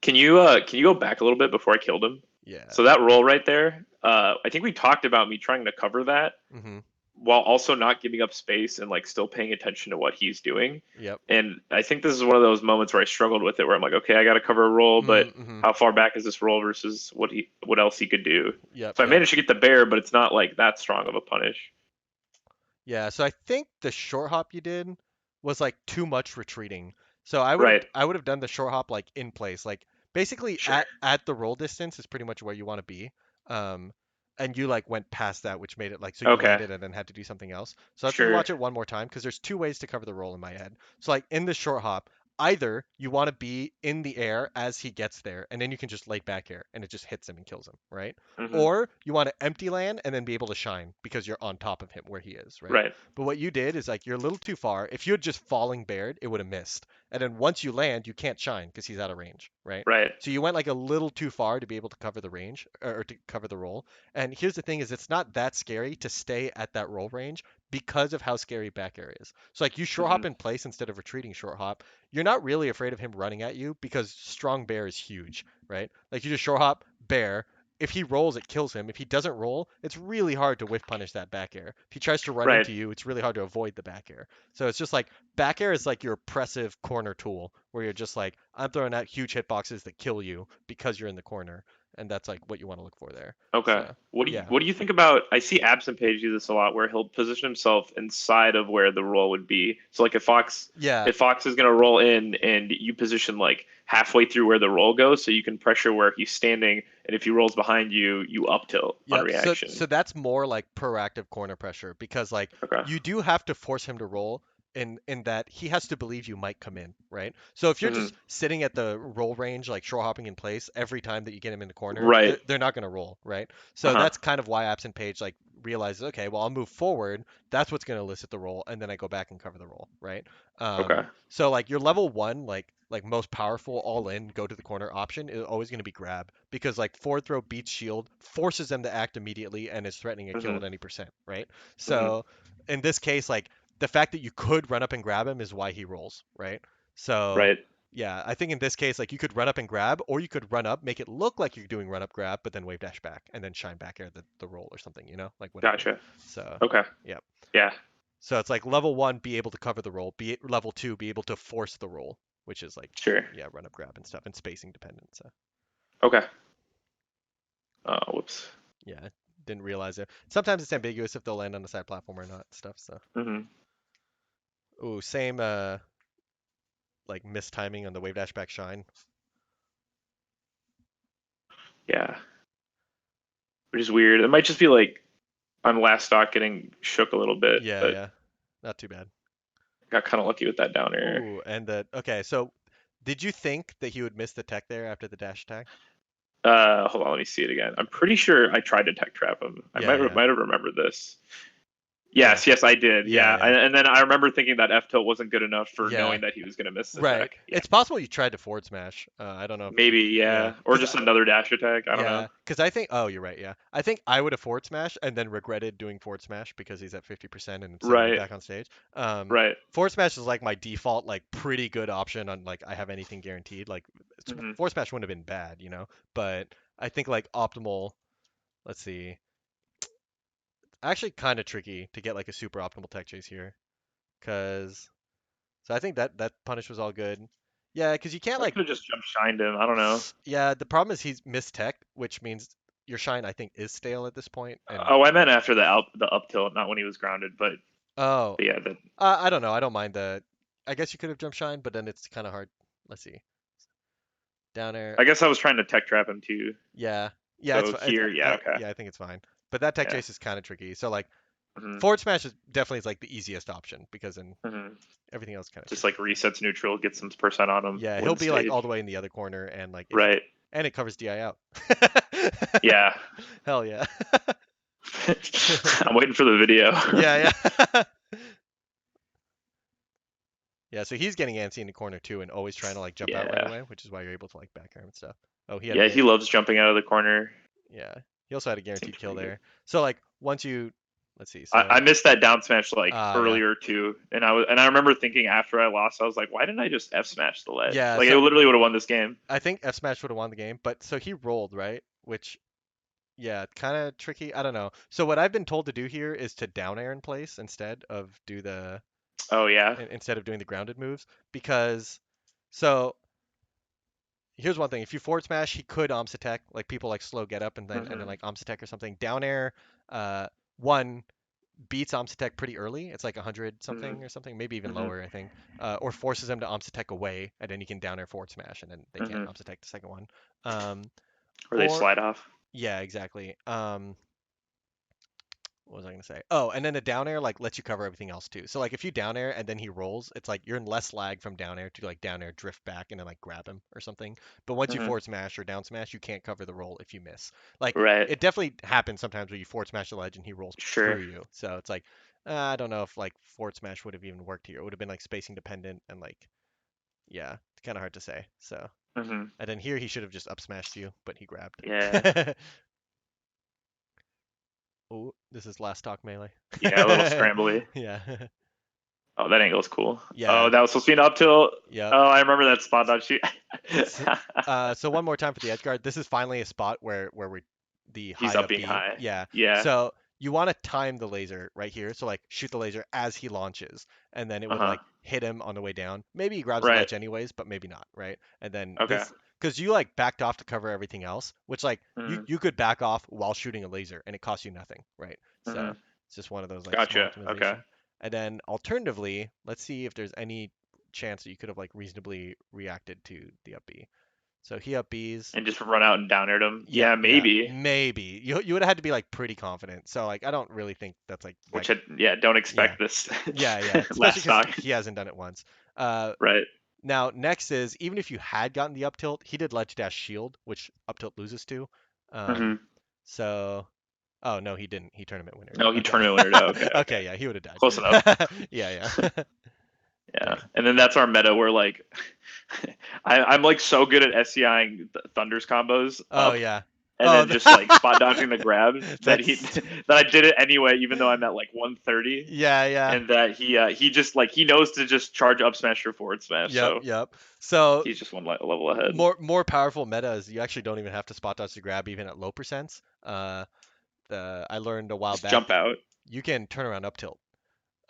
Speaker 2: Can you go back a little bit before I killed him?
Speaker 1: Yeah.
Speaker 2: So that roll right there, I think we talked about me trying to cover that
Speaker 1: Mhm.
Speaker 2: while also not giving up space and like still paying attention to what he's doing.
Speaker 1: Yep.
Speaker 2: And I think this is one of those moments where I struggled with it, where I'm like, okay, I got to cover a roll, but
Speaker 1: Mhm.
Speaker 2: how far back is this roll versus what else he could do?
Speaker 1: Yep,
Speaker 2: So I
Speaker 1: yep.
Speaker 2: managed to get the bear, but it's not like that strong of a punish.
Speaker 1: Yeah, so I think the short hop you did was like too much retreating. So
Speaker 2: Right.
Speaker 1: I would have done the short hop like in place. Like basically
Speaker 2: Sure.
Speaker 1: at the roll distance is pretty much where you want to be. Um and you like went past that, which made it like so you
Speaker 2: Okay.
Speaker 1: landed and then had to do something else. So let's
Speaker 2: Sure.
Speaker 1: rewatch it one more time because there's two ways to cover the roll in my head. So like in the short hop, either you want to be in the air as he gets there, and then you can just lay back air and it just hits him and kills him, right?
Speaker 2: Hmm.
Speaker 1: Or you want to empty land and then be able to shine because you're on top of him where he is, right?
Speaker 2: Right.
Speaker 1: But what you did is like you're a little too far. If you had just falling bared, it would have missed. And then once you land, you can't shine because he's out of range, right?
Speaker 2: Right.
Speaker 1: So you went like a little too far to be able to cover the range or to cover the roll. And here's the thing is it's not that scary to stay at that roll range because of how scary back air is. So like you short
Speaker 2: Hmm.
Speaker 1: hop in place instead of retreating short hop, you're not really afraid of him running at you because strong bear is huge, right? Like you just short hop bear, if he rolls, it kills him. If he doesn't roll, it's really hard to whiff punish that back air. If he tries to run
Speaker 2: Right.
Speaker 1: into you, it's really hard to avoid the back air. So it's just like back air is like your oppressive corner tool where you're just like, I'm throwing out huge hitboxes that kill you because you're in the corner. And that's like what you want to look for there.
Speaker 2: Okay.
Speaker 1: So yeah.
Speaker 2: What do you think about? I see Absent Page do this a lot, where he'll position himself inside of where the roll would be. So like
Speaker 1: Yeah.
Speaker 2: if Fox is gonna roll in, and you position like halfway through where the roll goes, so you can pressure where he's standing, and if he rolls behind you, you up tilt on
Speaker 1: Yep. So
Speaker 2: reaction.
Speaker 1: so that's more like proactive corner pressure because like
Speaker 2: Okay.
Speaker 1: you do have to force him to roll in that he has to believe you might come in, right? So if you're
Speaker 2: Hmm.
Speaker 1: just sitting at the roll range like shore hopping in place every time that you get him in the corner,
Speaker 2: Right.
Speaker 1: they're not going to roll, right?
Speaker 2: Uh
Speaker 1: So
Speaker 2: huh.
Speaker 1: that's kind of why Absent Page like realizes, okay, well I'll move forward. That's what's going to elicit the roll, and then I go back and cover the roll, right?
Speaker 2: Okay.
Speaker 1: So like your level one, like most powerful all in go to the corner option is always going to be grab because like forward throw beats shield forces them to act immediately and is threatening a kill
Speaker 2: Hmm.
Speaker 1: at any percent, right?
Speaker 2: Hmm.
Speaker 1: So in this case, like the fact that you could run up and grab him is why he rolls, right? So
Speaker 2: Right.
Speaker 1: yeah, I think in this case, like you could run up and grab, or you could run up, make it look like you're doing run up grab, but then wave dash back and then shine back air the roll or something, you know, like whatever.
Speaker 2: Gotcha.
Speaker 1: So
Speaker 2: Okay.
Speaker 1: yeah.
Speaker 2: Yeah.
Speaker 1: So it's like level one, be able to cover the roll. Level two, be able to force the roll, which is like,
Speaker 2: Sure.
Speaker 1: yeah, run up, grab and stuff, and spacing dependent. So
Speaker 2: Okay. Whoops.
Speaker 1: yeah, didn't realize it. Sometimes it's ambiguous if they'll land on the side platform or not, stuff. So,
Speaker 2: Hmm.
Speaker 1: ooh, same like mistiming on the wave dash back shine.
Speaker 2: Yeah. Which is weird. It might just be like on last stock getting shook a little bit,
Speaker 1: Yeah,
Speaker 2: but
Speaker 1: yeah, not too bad.
Speaker 2: got kind of lucky with that down air.
Speaker 1: Ooh, and the okay. So, did you think that he would miss the tech there after the dash attack?
Speaker 2: Hold on, let me see it again. I'm pretty sure I tried to tech trap him. I
Speaker 1: Yeah, yeah,
Speaker 2: might have remembered this.
Speaker 1: yeah,
Speaker 2: Yes, yes, I did.
Speaker 1: yeah,
Speaker 2: Yeah,
Speaker 1: yeah,
Speaker 2: and then I remember thinking that F tilt wasn't good enough for
Speaker 1: yeah.
Speaker 2: knowing that he was going to miss the
Speaker 1: Right.
Speaker 2: tech. Yeah,
Speaker 1: It's possible you tried to forward smash. I don't know if you.
Speaker 2: maybe.
Speaker 1: Yeah,
Speaker 2: Yeah, or
Speaker 1: because
Speaker 2: just another dash attack. I don't know.
Speaker 1: yeah, because I think. Oh, you're right. Yeah, I think I would have forward smash and then regretted doing forward smash because he's at 50% and sending me
Speaker 2: Right,
Speaker 1: back on stage. Um,
Speaker 2: right.
Speaker 1: Forward smash is like my default, like pretty good option on like I have anything guaranteed. Like
Speaker 2: Hmm.
Speaker 1: forward smash wouldn't have been bad, you know. But I think like optimal. Let's see. Actually, kind of tricky to get like a super optimal tech chase here, because so I think that punish was all good. Yeah, because you can't
Speaker 2: I
Speaker 1: like.
Speaker 2: could have just jump shined him. I don't know.
Speaker 1: Yeah, the problem is he's missed tech, which means your shine I think is stale at this point. And
Speaker 2: Oh, I meant after the up tilt, not when he was grounded.
Speaker 1: oh,
Speaker 2: But yeah, the
Speaker 1: I don't know. I don't mind the. I guess you could have jump shine, but then it's kind of hard. Let's see. Down air.
Speaker 2: I guess I was trying to tech trap him too.
Speaker 1: Yeah, yeah.
Speaker 2: So here, yeah, okay,
Speaker 1: Yeah, I think it's fine. But that tech
Speaker 2: yeah.
Speaker 1: chase is kind of tricky. So like
Speaker 2: hmm
Speaker 1: forward smash is definitely is like the easiest option because then
Speaker 2: hmm
Speaker 1: everything else kind of
Speaker 2: Just like
Speaker 1: tricky.
Speaker 2: resets neutral, gets some percent on him,
Speaker 1: Yeah, he'll
Speaker 2: win
Speaker 1: be like all the
Speaker 2: stage.
Speaker 1: way in the other corner, and like if
Speaker 2: Right.
Speaker 1: and it covers DI out.
Speaker 2: Yeah.
Speaker 1: Hell yeah.
Speaker 2: I'm waiting for the video.
Speaker 1: Yeah, yeah. Yeah, so he's getting antsy in the corner too and always trying to like jump out right
Speaker 2: Yeah.
Speaker 1: away, which is why you're able to like back air and stuff. Oh, he had a
Speaker 2: Yeah, he loves jumping out of the corner.
Speaker 1: yeah. He also had a
Speaker 2: Seems
Speaker 1: guaranteed kill
Speaker 2: pretty good.
Speaker 1: there. So like once you let's see.
Speaker 2: I
Speaker 1: So
Speaker 2: missed that down smash like
Speaker 1: yeah.
Speaker 2: earlier too, and I remember thinking after I lost, I was like, why didn't I just F smash the ledge?
Speaker 1: Yeah,
Speaker 2: Like it
Speaker 1: so
Speaker 2: literally would have won this game.
Speaker 1: I think F Smash would have won the game, but so he rolled, right? Which yeah, kind of tricky. I don't know. So what I've been told to do here is to down air in place
Speaker 2: Oh yeah.
Speaker 1: instead of doing the grounded moves because so here's one thing. If you forward smash, he could Omsa Tech, like people like slow get up and then
Speaker 2: hmm
Speaker 1: like Omsa Tech or something. Down air, one beats Omsa Tech pretty early. It's like 100 something
Speaker 2: hmm
Speaker 1: or something, maybe even
Speaker 2: hmm
Speaker 1: lower, I think. Or forces them to Omsa Tech away, and then you can down air forward smash, and then they can't
Speaker 2: hmm
Speaker 1: Omsa Tech the second one. Um,
Speaker 2: Or they
Speaker 1: or
Speaker 2: slide off.
Speaker 1: yeah, exactly. What was I gonna say? Oh, and then the down air like lets you cover everything else too. So like if you down air and then he rolls, it's like you're in less lag from down air to like down air drift back and then like grab him or something. But once you
Speaker 2: hmm
Speaker 1: forward smash or down smash, you can't cover the roll if you miss. Like
Speaker 2: Right.
Speaker 1: it definitely happens sometimes where you forward smash the ledge and he rolls
Speaker 2: Sure.
Speaker 1: through you. So it's like I don't know if like forward smash would have even worked here. It would have been like spacing dependent and like yeah, it's kind of hard to say. So
Speaker 2: hmm
Speaker 1: and then here he should have just up smashed you, but he grabbed.
Speaker 2: Yeah.
Speaker 1: Oh, this is last talk melee.
Speaker 2: Yeah. A little scrambly.
Speaker 1: Yeah.
Speaker 2: Oh, that angle's cool. Oh,
Speaker 1: Yeah.
Speaker 2: that was supposed to be an up tilt.
Speaker 1: Yep.
Speaker 2: Oh, I remember that spot dodge shoot.
Speaker 1: So, so one more time for the edge guard. This is finally a spot where we the
Speaker 2: He's
Speaker 1: high
Speaker 2: up
Speaker 1: up
Speaker 2: being
Speaker 1: B.
Speaker 2: high.
Speaker 1: Yeah.
Speaker 2: Yeah.
Speaker 1: So you want to time the laser right here. So like shoot the laser as he launches, and then it
Speaker 2: Uh
Speaker 1: would
Speaker 2: huh.
Speaker 1: like hit him on the way down. Maybe he grabs the
Speaker 2: Right.
Speaker 1: ledge anyways, but maybe not, right? And then
Speaker 2: Okay.
Speaker 1: this because you like backed off to cover everything else, which like you
Speaker 2: hmm
Speaker 1: you could back off while shooting a laser and it costs you nothing, right?
Speaker 2: hmm
Speaker 1: So it's just one of those like small
Speaker 2: Gotcha. Okay.
Speaker 1: optimization. And then alternatively, let's see if there's any chance that you could have like reasonably reacted to the up B. So he up Bs.
Speaker 2: And just run out and down aired him.
Speaker 1: Yeah,
Speaker 2: Yeah,
Speaker 1: yeah,
Speaker 2: maybe.
Speaker 1: maybe. You would have had to be like pretty confident. So like I don't really think that's like that.
Speaker 2: Which yeah, don't
Speaker 1: Yeah,
Speaker 2: expect this
Speaker 1: yeah. Especially
Speaker 2: last
Speaker 1: because
Speaker 2: stock.
Speaker 1: he hasn't done it once. Uh,
Speaker 2: Right.
Speaker 1: Now next is even if you had gotten the up tilt, he did ledge dash shield, which up tilt loses to. Um,
Speaker 2: hmm
Speaker 1: so oh no, he didn't. He tournament winner.
Speaker 2: No, he
Speaker 1: Okay.
Speaker 2: tournament winner. Okay. Okay.
Speaker 1: Okay, yeah, he would have died.
Speaker 2: Close enough.
Speaker 1: Yeah, yeah.
Speaker 2: Yeah.
Speaker 1: Dang.
Speaker 2: And then that's our meta where like I'm like so good at SCIing Thunder's combos
Speaker 1: Oh
Speaker 2: up
Speaker 1: yeah.
Speaker 2: and
Speaker 1: Oh,
Speaker 2: then just like spot dodging the grab that he
Speaker 1: that's
Speaker 2: that I did it anyway, even though I'm at like 130.
Speaker 1: yeah, yeah.
Speaker 2: And that he just like he knows to just charge up smash or forward smash,
Speaker 1: Yep,
Speaker 2: so
Speaker 1: yep. So
Speaker 2: he's just one level ahead.
Speaker 1: more powerful metas, you actually don't even have to spot dodge to grab even at low percents. I learned a while
Speaker 2: Just
Speaker 1: back
Speaker 2: jump
Speaker 1: that
Speaker 2: out.
Speaker 1: you can turn around up tilt.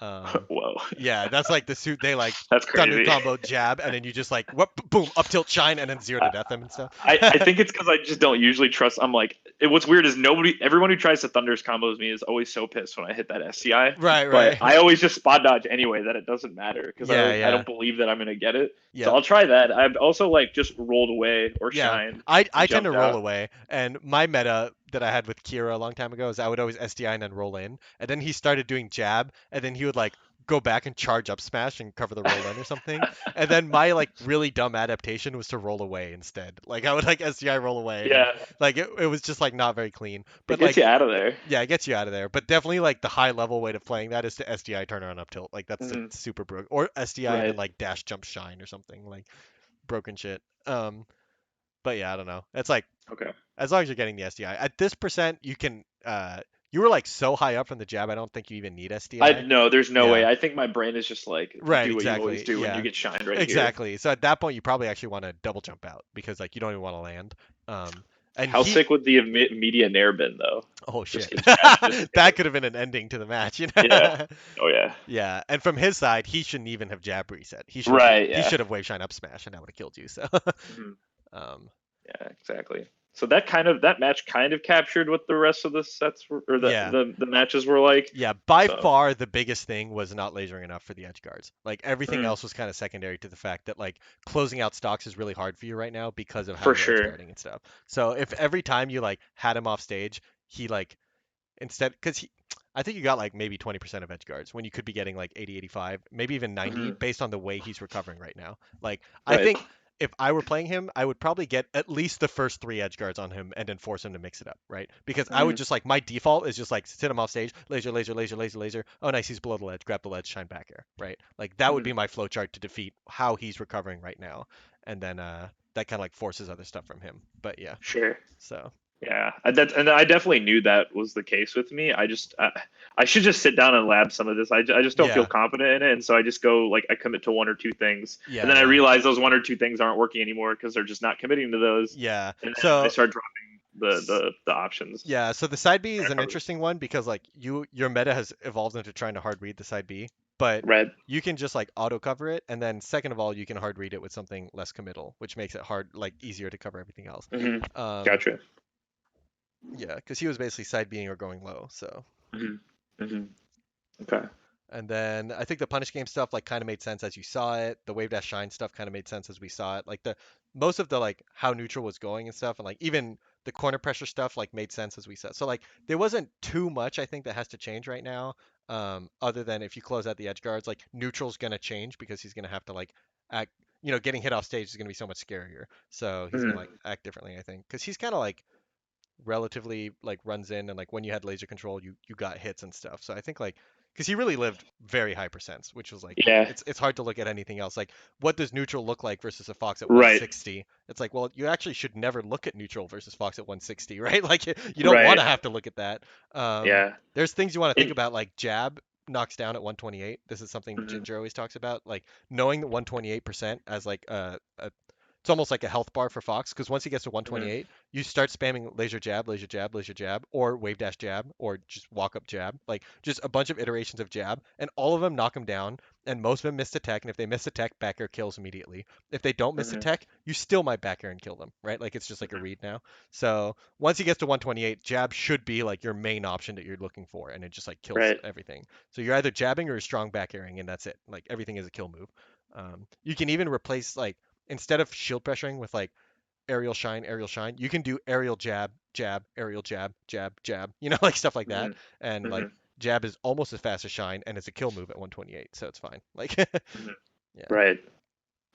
Speaker 1: Um,
Speaker 2: Whoa,
Speaker 1: yeah, that's like the suit they like
Speaker 2: that's
Speaker 1: thunder
Speaker 2: crazy.
Speaker 1: combo jab, and then you just like whoop, boom up tilt shine, and then zero to death them and stuff.
Speaker 2: I think it's because I just don't usually trust. I'm like, what's weird is everyone who tries to Thunder's combos me is always so pissed when I hit that SCI.
Speaker 1: Right,
Speaker 2: But
Speaker 1: right.
Speaker 2: I always just spot dodge anyway that it doesn't matter because
Speaker 1: Yeah,
Speaker 2: I
Speaker 1: yeah,
Speaker 2: don't believe that I'm gonna get it. So
Speaker 1: yep.
Speaker 2: I'll try that. I've also like just rolled away or
Speaker 1: Yeah,
Speaker 2: shined
Speaker 1: I
Speaker 2: and
Speaker 1: tend to
Speaker 2: jumped
Speaker 1: roll
Speaker 2: out.
Speaker 1: away, and my meta that I had with Kira a long time ago is I would always SDI and then roll in, and then he started doing jab, and then he would like go back and charge up smash and cover the roll in or something, and then my like really dumb adaptation was to roll away instead. Like I would like SDI roll away, and then
Speaker 2: Yeah,
Speaker 1: like it was just like not very clean,
Speaker 2: it
Speaker 1: but
Speaker 2: gets
Speaker 1: like
Speaker 2: you out of there.
Speaker 1: yeah, it gets you out of there. But definitely like the high level way of playing that is to SDI turn around up tilt, like that's the
Speaker 2: hmm
Speaker 1: super broke, or SDI and then
Speaker 2: Right.
Speaker 1: like dash jump shine or something like broken shit. But yeah, I don't know. It's like
Speaker 2: Okay.
Speaker 1: as long as you're getting the SDI. At this percent, you can you were like so high up from the jab, I don't think you even need
Speaker 2: I
Speaker 1: SDI.
Speaker 2: no, there's no way.
Speaker 1: Yeah.
Speaker 2: I think my brain is just like
Speaker 1: Right,
Speaker 2: do what you always
Speaker 1: exactly.
Speaker 2: do when you
Speaker 1: Yeah.
Speaker 2: get shined right here.
Speaker 1: Exactly. So at that point you probably actually want to double jump out because like you don't even want to land. Um And
Speaker 2: How
Speaker 1: he
Speaker 2: sick would the immediate nair been though?
Speaker 1: oh
Speaker 2: Just
Speaker 1: shit.
Speaker 2: get smashed just
Speaker 1: That
Speaker 2: because.
Speaker 1: could have been an ending to the match, you
Speaker 2: Yeah.
Speaker 1: know?
Speaker 2: Oh yeah.
Speaker 1: Yeah, and from his side, he shouldn't even have jab reset.
Speaker 2: Right.
Speaker 1: He
Speaker 2: Yeah.
Speaker 1: should have wave shine up smash, and that would have killed you. So,
Speaker 2: Mhm.
Speaker 1: um,
Speaker 2: Yeah. Exactly. So that match kind of captured what the rest of the sets were, or
Speaker 1: yeah,
Speaker 2: the matches were like.
Speaker 1: yeah. By
Speaker 2: So.
Speaker 1: far, the biggest thing was not lasering enough for the edge guards. Like everything
Speaker 2: Mhm.
Speaker 1: else was kind of secondary to the fact that like closing out stocks is really hard for you right now because of how
Speaker 2: For
Speaker 1: you're edge
Speaker 2: sure.
Speaker 1: guarding and stuff. So if every time you like had him off stage, he like instead because he I think you got like maybe 20% of edge guards when you could be getting like 80, 85, maybe even 90
Speaker 2: Mhm.
Speaker 1: based on the way he's recovering right now. Like I
Speaker 2: Right.
Speaker 1: think if I were playing him, I would probably get at least the first three edge guards on him and then force him to mix it up, right? Because I would
Speaker 2: Mhm.
Speaker 1: just like my default is just like sit him off stage, laser, laser, laser, laser, laser. Oh, nice, he's below the ledge. Grab the ledge, shine back air, right? Like that would be
Speaker 2: Mhm.
Speaker 1: my flow chart to defeat how he's recovering right now, and then that kind of like forces other stuff from him. But yeah,
Speaker 2: Sure.
Speaker 1: so
Speaker 2: Yeah, and I definitely knew that was the case with me. I should just sit down and lab some of this. I just don't feel
Speaker 1: yeah,
Speaker 2: confident in it, and so I just go like I commit to one or two things, and
Speaker 1: yeah,
Speaker 2: then I
Speaker 1: yeah.
Speaker 2: realize those one or two things aren't working anymore because they're just not committing to those,
Speaker 1: Yeah.
Speaker 2: and then I
Speaker 1: So
Speaker 2: start dropping the options.
Speaker 1: yeah, so the side B is
Speaker 2: Right.
Speaker 1: an interesting one because like your meta has evolved into trying to hard read the side B, but
Speaker 2: Red.
Speaker 1: you can just like auto cover it, and then second of all, you can hard read it with something less committal, which makes it hard like easier to cover everything else.
Speaker 2: Hmm.
Speaker 1: Um,
Speaker 2: Gotcha.
Speaker 1: yeah, because he was basically side Bing or going low, so.
Speaker 2: Hmm. Hmm. Okay.
Speaker 1: And then I think the punish game stuff like kind of made sense as you saw it. The wave dash shine stuff kind of made sense as we saw it. Like the most of the like how neutral was going and stuff, and like even the corner pressure stuff like made sense as we said. So like there wasn't too much I think that has to change right now. Other than if you close out the edge guards, like neutral's gonna change because he's gonna have to like act. You know, getting hit off stage is gonna be so much scarier. So he's gonna
Speaker 2: Hmm.
Speaker 1: like act differently, I think, because he's kind of like relatively like runs in and like when you had laser control you got hits and stuff. So I think like because he really lived very high percents, which was like
Speaker 2: Yeah.
Speaker 1: it's hard to look at anything else. Like what does neutral look like versus a Fox at
Speaker 2: Right.
Speaker 1: 160? It's like, well, you actually should never look at neutral versus Fox at 160, right? Like you don't want
Speaker 2: Right.
Speaker 1: to have to look at that.
Speaker 2: Yeah.
Speaker 1: There's things you want to think
Speaker 2: It.
Speaker 1: about like jab knocks down at 128. This is something
Speaker 2: Mhm.
Speaker 1: Ginger always talks about, like knowing that 128% as like it's almost like a health bar for Fox because once he gets to
Speaker 2: Mhm.
Speaker 1: 128, you start spamming laser jab, laser jab, laser jab, or wave dash jab, or just walk up jab. Like just a bunch of iterations of jab, and all of them knock him down. And most of them miss the tech, and if they miss the tech, back air kills immediately. If they don't miss the
Speaker 2: Mhm.
Speaker 1: tech, you still might back air and kill them, right? Like it's just like a
Speaker 2: Mhm.
Speaker 1: read now. So once he gets to 128, jab should be like your main option that you're looking for, and it just like kills
Speaker 2: Right.
Speaker 1: everything. So you're either jabbing or strong back airing, and that's it. Like everything is a kill move. You can even replace like instead of shield pressuring with like aerial shine, you can do aerial jab, jab, aerial jab, jab, jab, you know, like stuff like that.
Speaker 2: Mhm.
Speaker 1: And like
Speaker 2: Mhm.
Speaker 1: jab is almost as fast as shine and it's a kill move at 128, so it's fine. Like,
Speaker 2: Mhm.
Speaker 1: yeah.
Speaker 2: Right.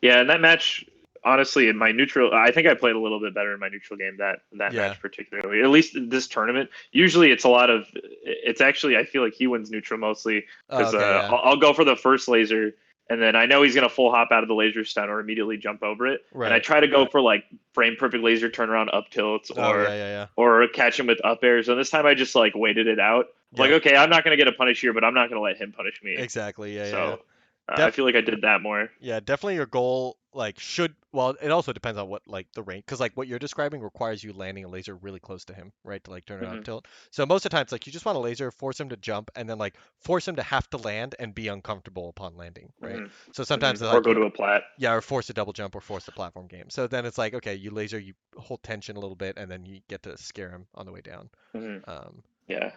Speaker 2: Yeah, and that match, honestly, in my neutral, I think I played a little bit better in my neutral game that
Speaker 1: Yeah.
Speaker 2: match particularly. At least in this tournament. Usually, it's a lot of. It's actually I feel like he wins neutral mostly
Speaker 1: Oh,
Speaker 2: because
Speaker 1: okay, yeah.
Speaker 2: I'll go for the first laser, and then I know he's gonna full hop out of the laser stun or immediately jump over it, and I
Speaker 1: Right.
Speaker 2: try to go for like frame perfect laser turnaround up tilts
Speaker 1: Oh, yeah, yeah, yeah.
Speaker 2: or catch him with up airs. And this time I just like waited it out. I'm like,
Speaker 1: Yep.
Speaker 2: okay, I'm not gonna get a punish here, but I'm not gonna let him punish me.
Speaker 1: Exactly. Yeah, yeah, yeah.
Speaker 2: So I
Speaker 1: Def
Speaker 2: feel like I did that more.
Speaker 1: Yeah, definitely your goal like should well, it also depends on what like the range because like what you're describing requires you landing a laser really close to him, right? To like turn it up
Speaker 2: Hmm.
Speaker 1: tilt. So most of the times like you just want a laser, force him to jump, and then like force him to have to land and be uncomfortable upon landing, right?
Speaker 2: Hmm.
Speaker 1: So
Speaker 2: Hmm.
Speaker 1: sometimes
Speaker 2: Or
Speaker 1: like
Speaker 2: go
Speaker 1: you
Speaker 2: to a plat.
Speaker 1: yeah, or force a double jump or force the platform game. So then it's like okay, you laser, you hold tension a little bit, and then you get to scare him on the way down.
Speaker 2: Hmm.
Speaker 1: Um,
Speaker 2: Yeah,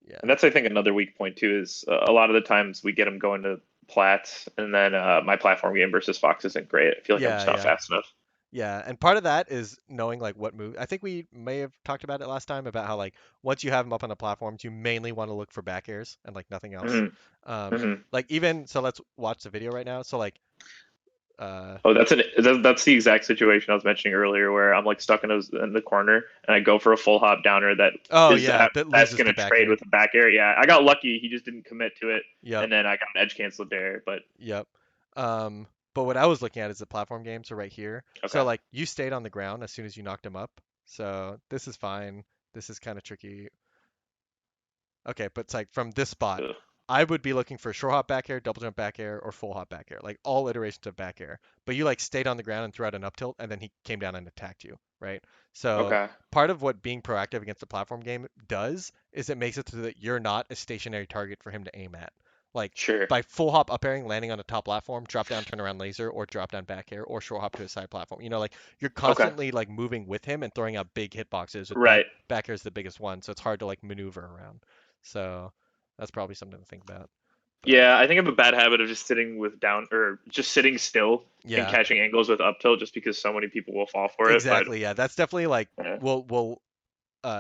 Speaker 1: yeah,
Speaker 2: and that's I think another weak point too is a lot of the times we get them going to plats, and then my platform game versus Fox isn't great. I feel like I'm
Speaker 1: yeah,
Speaker 2: just not
Speaker 1: yeah.
Speaker 2: fast enough.
Speaker 1: Yeah, and part of that is knowing like what move. I think we may have talked about it last time about how like once you have them up on the platforms, you mainly want to look for back airs and like nothing else.
Speaker 2: Hmm.
Speaker 1: Um,
Speaker 2: Hmm.
Speaker 1: like even so, let's watch the video right now. So like, uh,
Speaker 2: Oh, that's the exact situation I was mentioning earlier, where I'm like stuck in the corner, and I go for a full hop downer that
Speaker 1: oh
Speaker 2: is
Speaker 1: yeah, that
Speaker 2: that's
Speaker 1: loses the
Speaker 2: gonna
Speaker 1: back
Speaker 2: trade
Speaker 1: air.
Speaker 2: with a back air. Yeah, I got lucky; he just didn't commit to it,
Speaker 1: Yep,
Speaker 2: and then I got an edge cancel there. But
Speaker 1: yep. But what I was looking at is the platform game. So right here, so
Speaker 2: okay.
Speaker 1: like you stayed on the ground as soon as you knocked him up. So this is fine. This is kind of tricky. Okay, but it's like from this spot,
Speaker 2: Ugh.
Speaker 1: I would be looking for short hop back air, double jump back air, or full hop back air, like all iterations of back air. But you like stayed on the ground and threw out an up tilt, and then he came down and attacked you. right? So
Speaker 2: Okay.
Speaker 1: part of what being proactive against the platform game does is it makes it so that you're not a stationary target for him to aim at. Like
Speaker 2: Sure.
Speaker 1: by full hop up airing, landing on a top platform, drop down, turn around laser, or drop down back air, or short hop to a side platform. Like you're
Speaker 2: Okay.
Speaker 1: constantly like moving with him and throwing out big hitboxes with
Speaker 2: Right.
Speaker 1: back air is the biggest one, so it's hard to like maneuver around. So that's probably something to think about. But
Speaker 2: Yeah, I think I have a bad habit of just sitting with down or just sitting still and
Speaker 1: yeah,
Speaker 2: catching angles with up tilt just because so many people will fall for it. But
Speaker 1: exactly. Yeah, that's definitely like
Speaker 2: yeah.
Speaker 1: will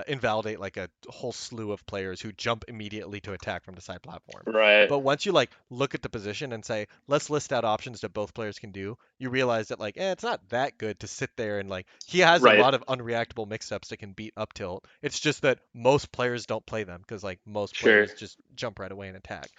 Speaker 1: invalidate like a whole slew of players who jump immediately to attack from the side platform.
Speaker 2: Right.
Speaker 1: But once you like look at the position and say, let's list out options that both players can do, you realize that like, it's not that good to sit there and like he has a
Speaker 2: Right.
Speaker 1: lot of unreactable mix-ups that can beat up tilt. It's just that most players don't play them because like most
Speaker 2: Sure.
Speaker 1: players just jump right away and attack.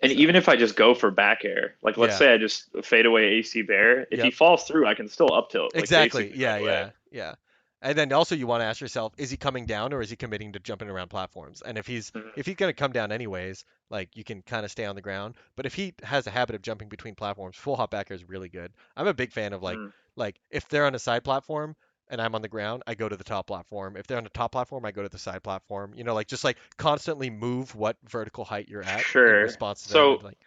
Speaker 2: And
Speaker 1: So
Speaker 2: even if I just go for back air, like let's
Speaker 1: yeah,
Speaker 2: say I just fade away AC bear, if he
Speaker 1: yep.
Speaker 2: falls through, I can still up tilt, like
Speaker 1: Exactly.
Speaker 2: basically
Speaker 1: Yeah,
Speaker 2: right away.
Speaker 1: yeah, yeah. And then also you want to ask yourself, is he coming down or is he committing to jumping around platforms? And
Speaker 2: Mhm.
Speaker 1: if he's going to come down anyways, like you can kind of stay on the ground. But if he has a habit of jumping between platforms, full hop backer is really good. I'm a big fan of
Speaker 2: Mhm.
Speaker 1: like if they're on a side platform and I'm on the ground, I go to the top platform. If they're on a top platform, I go to the side platform. Like just like constantly move what vertical height you're at in
Speaker 2: Sure.
Speaker 1: response to them
Speaker 2: So
Speaker 1: and like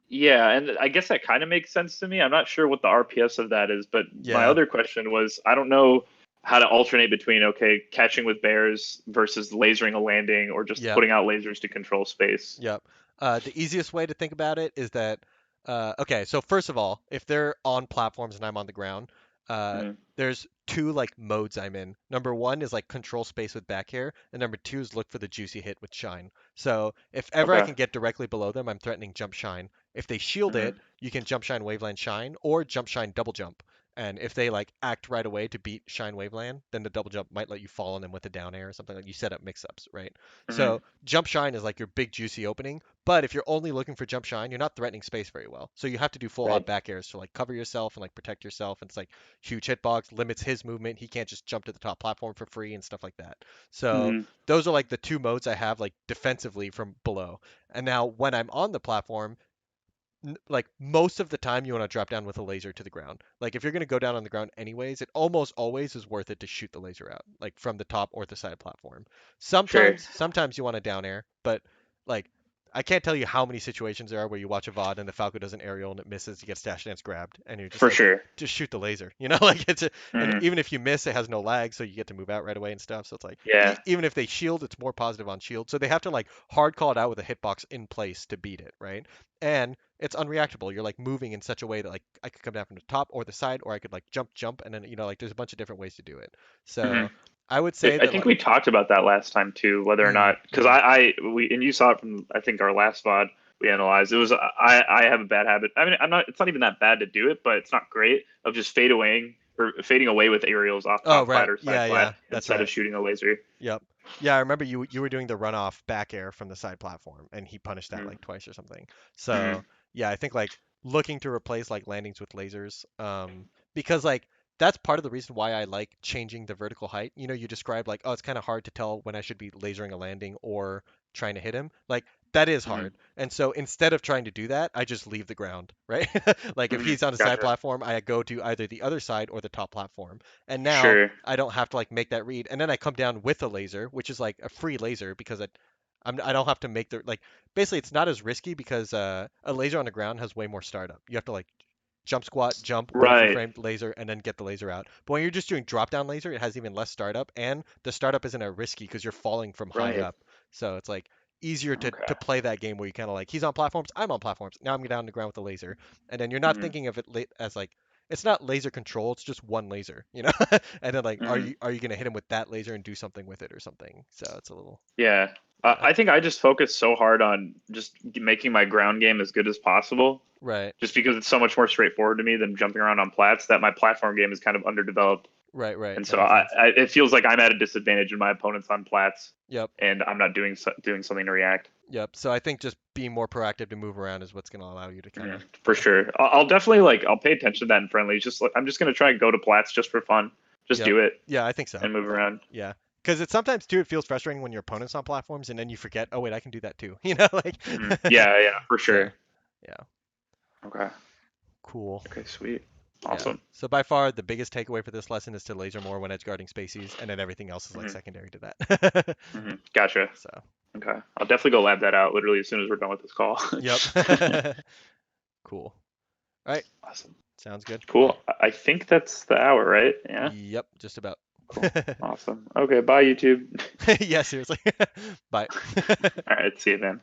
Speaker 2: yeah, and I guess that kind of makes sense to me. I'm not sure what the RPS of that is, but my
Speaker 1: yeah,
Speaker 2: other question was I don't know how to alternate between okay, catching with bears versus lasering a landing or just
Speaker 1: yeah.
Speaker 2: putting out lasers to control space.
Speaker 1: Yep. The easiest way to think about it is that, okay, so first of all, if they're on platforms and I'm on the ground,
Speaker 2: Mm,
Speaker 1: there's two like modes I'm in. Number one is like control space with back air, and number two is look for the juicy hit with shine. So if ever I
Speaker 2: okay.
Speaker 1: can get directly below them, I'm threatening jump shine. If they shield it,
Speaker 2: Mm,
Speaker 1: you can jump shine waveland shine or jump shine double jump. And if they like act right away to beat shine waveland, then the double jump might let you fall on them with a down air or something like you set up mix-ups, right?
Speaker 2: mm,
Speaker 1: So jump shine is like your big juicy opening, but if you're only looking for jump shine, you're not threatening space very well. So you have to do full hop
Speaker 2: right.
Speaker 1: back airs to like cover yourself and like protect yourself. And it's like huge hitbox limits his movement. He can't just jump to the top platform for free and stuff like that. So
Speaker 2: Mm,
Speaker 1: those are like the two modes I have like defensively from below. And now when I'm on the platform, like most of the time you want to drop down with a laser to the ground. Like if you're going to go down on the ground anyways, it almost always is worth it to shoot the laser out, like from the top or the side platform.
Speaker 2: sure.
Speaker 1: Sometimes you want to down air, but like I can't tell you how many situations there are where you watch a VOD and the Falco does an aerial and it misses, you get stash dance grabbed, and you're just
Speaker 2: For
Speaker 1: like,
Speaker 2: sure.
Speaker 1: just shoot the laser, like and
Speaker 2: Mm,
Speaker 1: even if you miss, it has no lag, so you get to move out right away and stuff. So it's like
Speaker 2: yeah.
Speaker 1: even if they shield, it's more positive on shield. So they have to like hard call it out with a hitbox in place to beat it, right? And it's unreactable. You're like moving in such a way that like I could come down from the top or the side, or I could like jump, and then like there's a bunch of different ways to do it.
Speaker 2: Mhm.
Speaker 1: So I would say
Speaker 2: I
Speaker 1: that
Speaker 2: think
Speaker 1: like,
Speaker 2: we talked about that last time too, whether or
Speaker 1: mm,
Speaker 2: not because
Speaker 1: mm,
Speaker 2: we and you saw it from I think our last VOD we analyzed. It was I have a bad habit. I mean, I'm not. It's not even that bad to do it, but it's not great of just fading away with aerials off
Speaker 1: oh
Speaker 2: top
Speaker 1: right,
Speaker 2: plat or side
Speaker 1: yeah,
Speaker 2: plat
Speaker 1: yeah, that's
Speaker 2: instead of
Speaker 1: right.
Speaker 2: shooting a laser.
Speaker 1: Yep. Yeah, I remember you were doing the runoff back air from the side platform, and he punished that
Speaker 2: Mm-hmm.
Speaker 1: like twice or something.
Speaker 2: Mm-hmm.
Speaker 1: So yeah, I think like looking to replace like landings with lasers, because like that's part of the reason why I like changing the vertical height. You described like, oh, it's kind of hard to tell when I should be lasering a landing or trying to hit him. Like that is
Speaker 2: Mm-hmm.
Speaker 1: hard. And so instead of trying to do that, I just leave the ground, right? Like if
Speaker 2: Mm-hmm.
Speaker 1: he's on a side
Speaker 2: Gotcha.
Speaker 1: platform, I go to either the other side or the top platform. And now
Speaker 2: Sure.
Speaker 1: I don't have to like make that read, and then I come down with a laser, which is like a free laser because I don't have to make the like basically it's not as risky because a laser on the ground has way more startup. You have to like jump squat, jump, wait for
Speaker 2: Right.
Speaker 1: frame laser, and then get the laser out. But when you're just doing drop down laser, it has even less startup, and the startup isn't as risky because you're falling from high
Speaker 2: Right.
Speaker 1: up. So it's like easier to
Speaker 2: Okay.
Speaker 1: play that game where you kind of like he's on platforms, I'm on platforms. Now I'm down on the ground with a laser, and then you're not
Speaker 2: Mm-hmm.
Speaker 1: thinking of it as like it's not laser control, it's just one laser, And then like
Speaker 2: Mm-hmm.
Speaker 1: are you gonna hit him with that laser and do something with it or something? So it's a little
Speaker 2: Yeah.
Speaker 1: yeah.
Speaker 2: I think I just focus so hard on just making my ground game as good as possible
Speaker 1: Right.
Speaker 2: just because it's so much more straightforward to me than jumping around on plats that my platform game is kind of underdeveloped.
Speaker 1: Right, right.
Speaker 2: And
Speaker 1: That
Speaker 2: so
Speaker 1: makes sense.
Speaker 2: it feels like I'm at a disadvantage in my opponents on plats
Speaker 1: Yep.
Speaker 2: and I'm not doing something to react.
Speaker 1: Yep. So I think just being more proactive to move around is what's gonna allow you to kind of
Speaker 2: For
Speaker 1: yeah.
Speaker 2: sure. I'll definitely I'll pay attention to that in friendly. Just like, I'm just going to try and go to plats just for fun. Just
Speaker 1: Yep.
Speaker 2: do it
Speaker 1: Yeah, I think so.
Speaker 2: and move around.
Speaker 1: Yeah. Because it's sometimes too, it feels frustrating when your opponent's on platforms and then you forget, oh wait, I can do that too. Like
Speaker 2: Yeah, yeah, for
Speaker 1: so
Speaker 2: sure.
Speaker 1: yeah.
Speaker 2: Okay.
Speaker 1: Cool.
Speaker 2: Okay, sweet.
Speaker 1: Yeah.
Speaker 2: Awesome.
Speaker 1: So by far the biggest takeaway for this lesson is to laser more when edge guarding spacies, and then everything else is like
Speaker 2: Hmm.
Speaker 1: secondary to that.
Speaker 2: Hmm. Gotcha.
Speaker 1: So,
Speaker 2: Okay. I'll definitely go lab that out literally as soon as we're done with this call.
Speaker 1: yep. Cool. All right.
Speaker 2: Awesome.
Speaker 1: Sounds good.
Speaker 2: Cool. I think that's the hour, right? Yeah.
Speaker 1: Yep. Just about.
Speaker 2: Cool. Awesome. Okay. Bye, YouTube.
Speaker 1: Yeah, seriously. Bye.
Speaker 2: All right. See you then.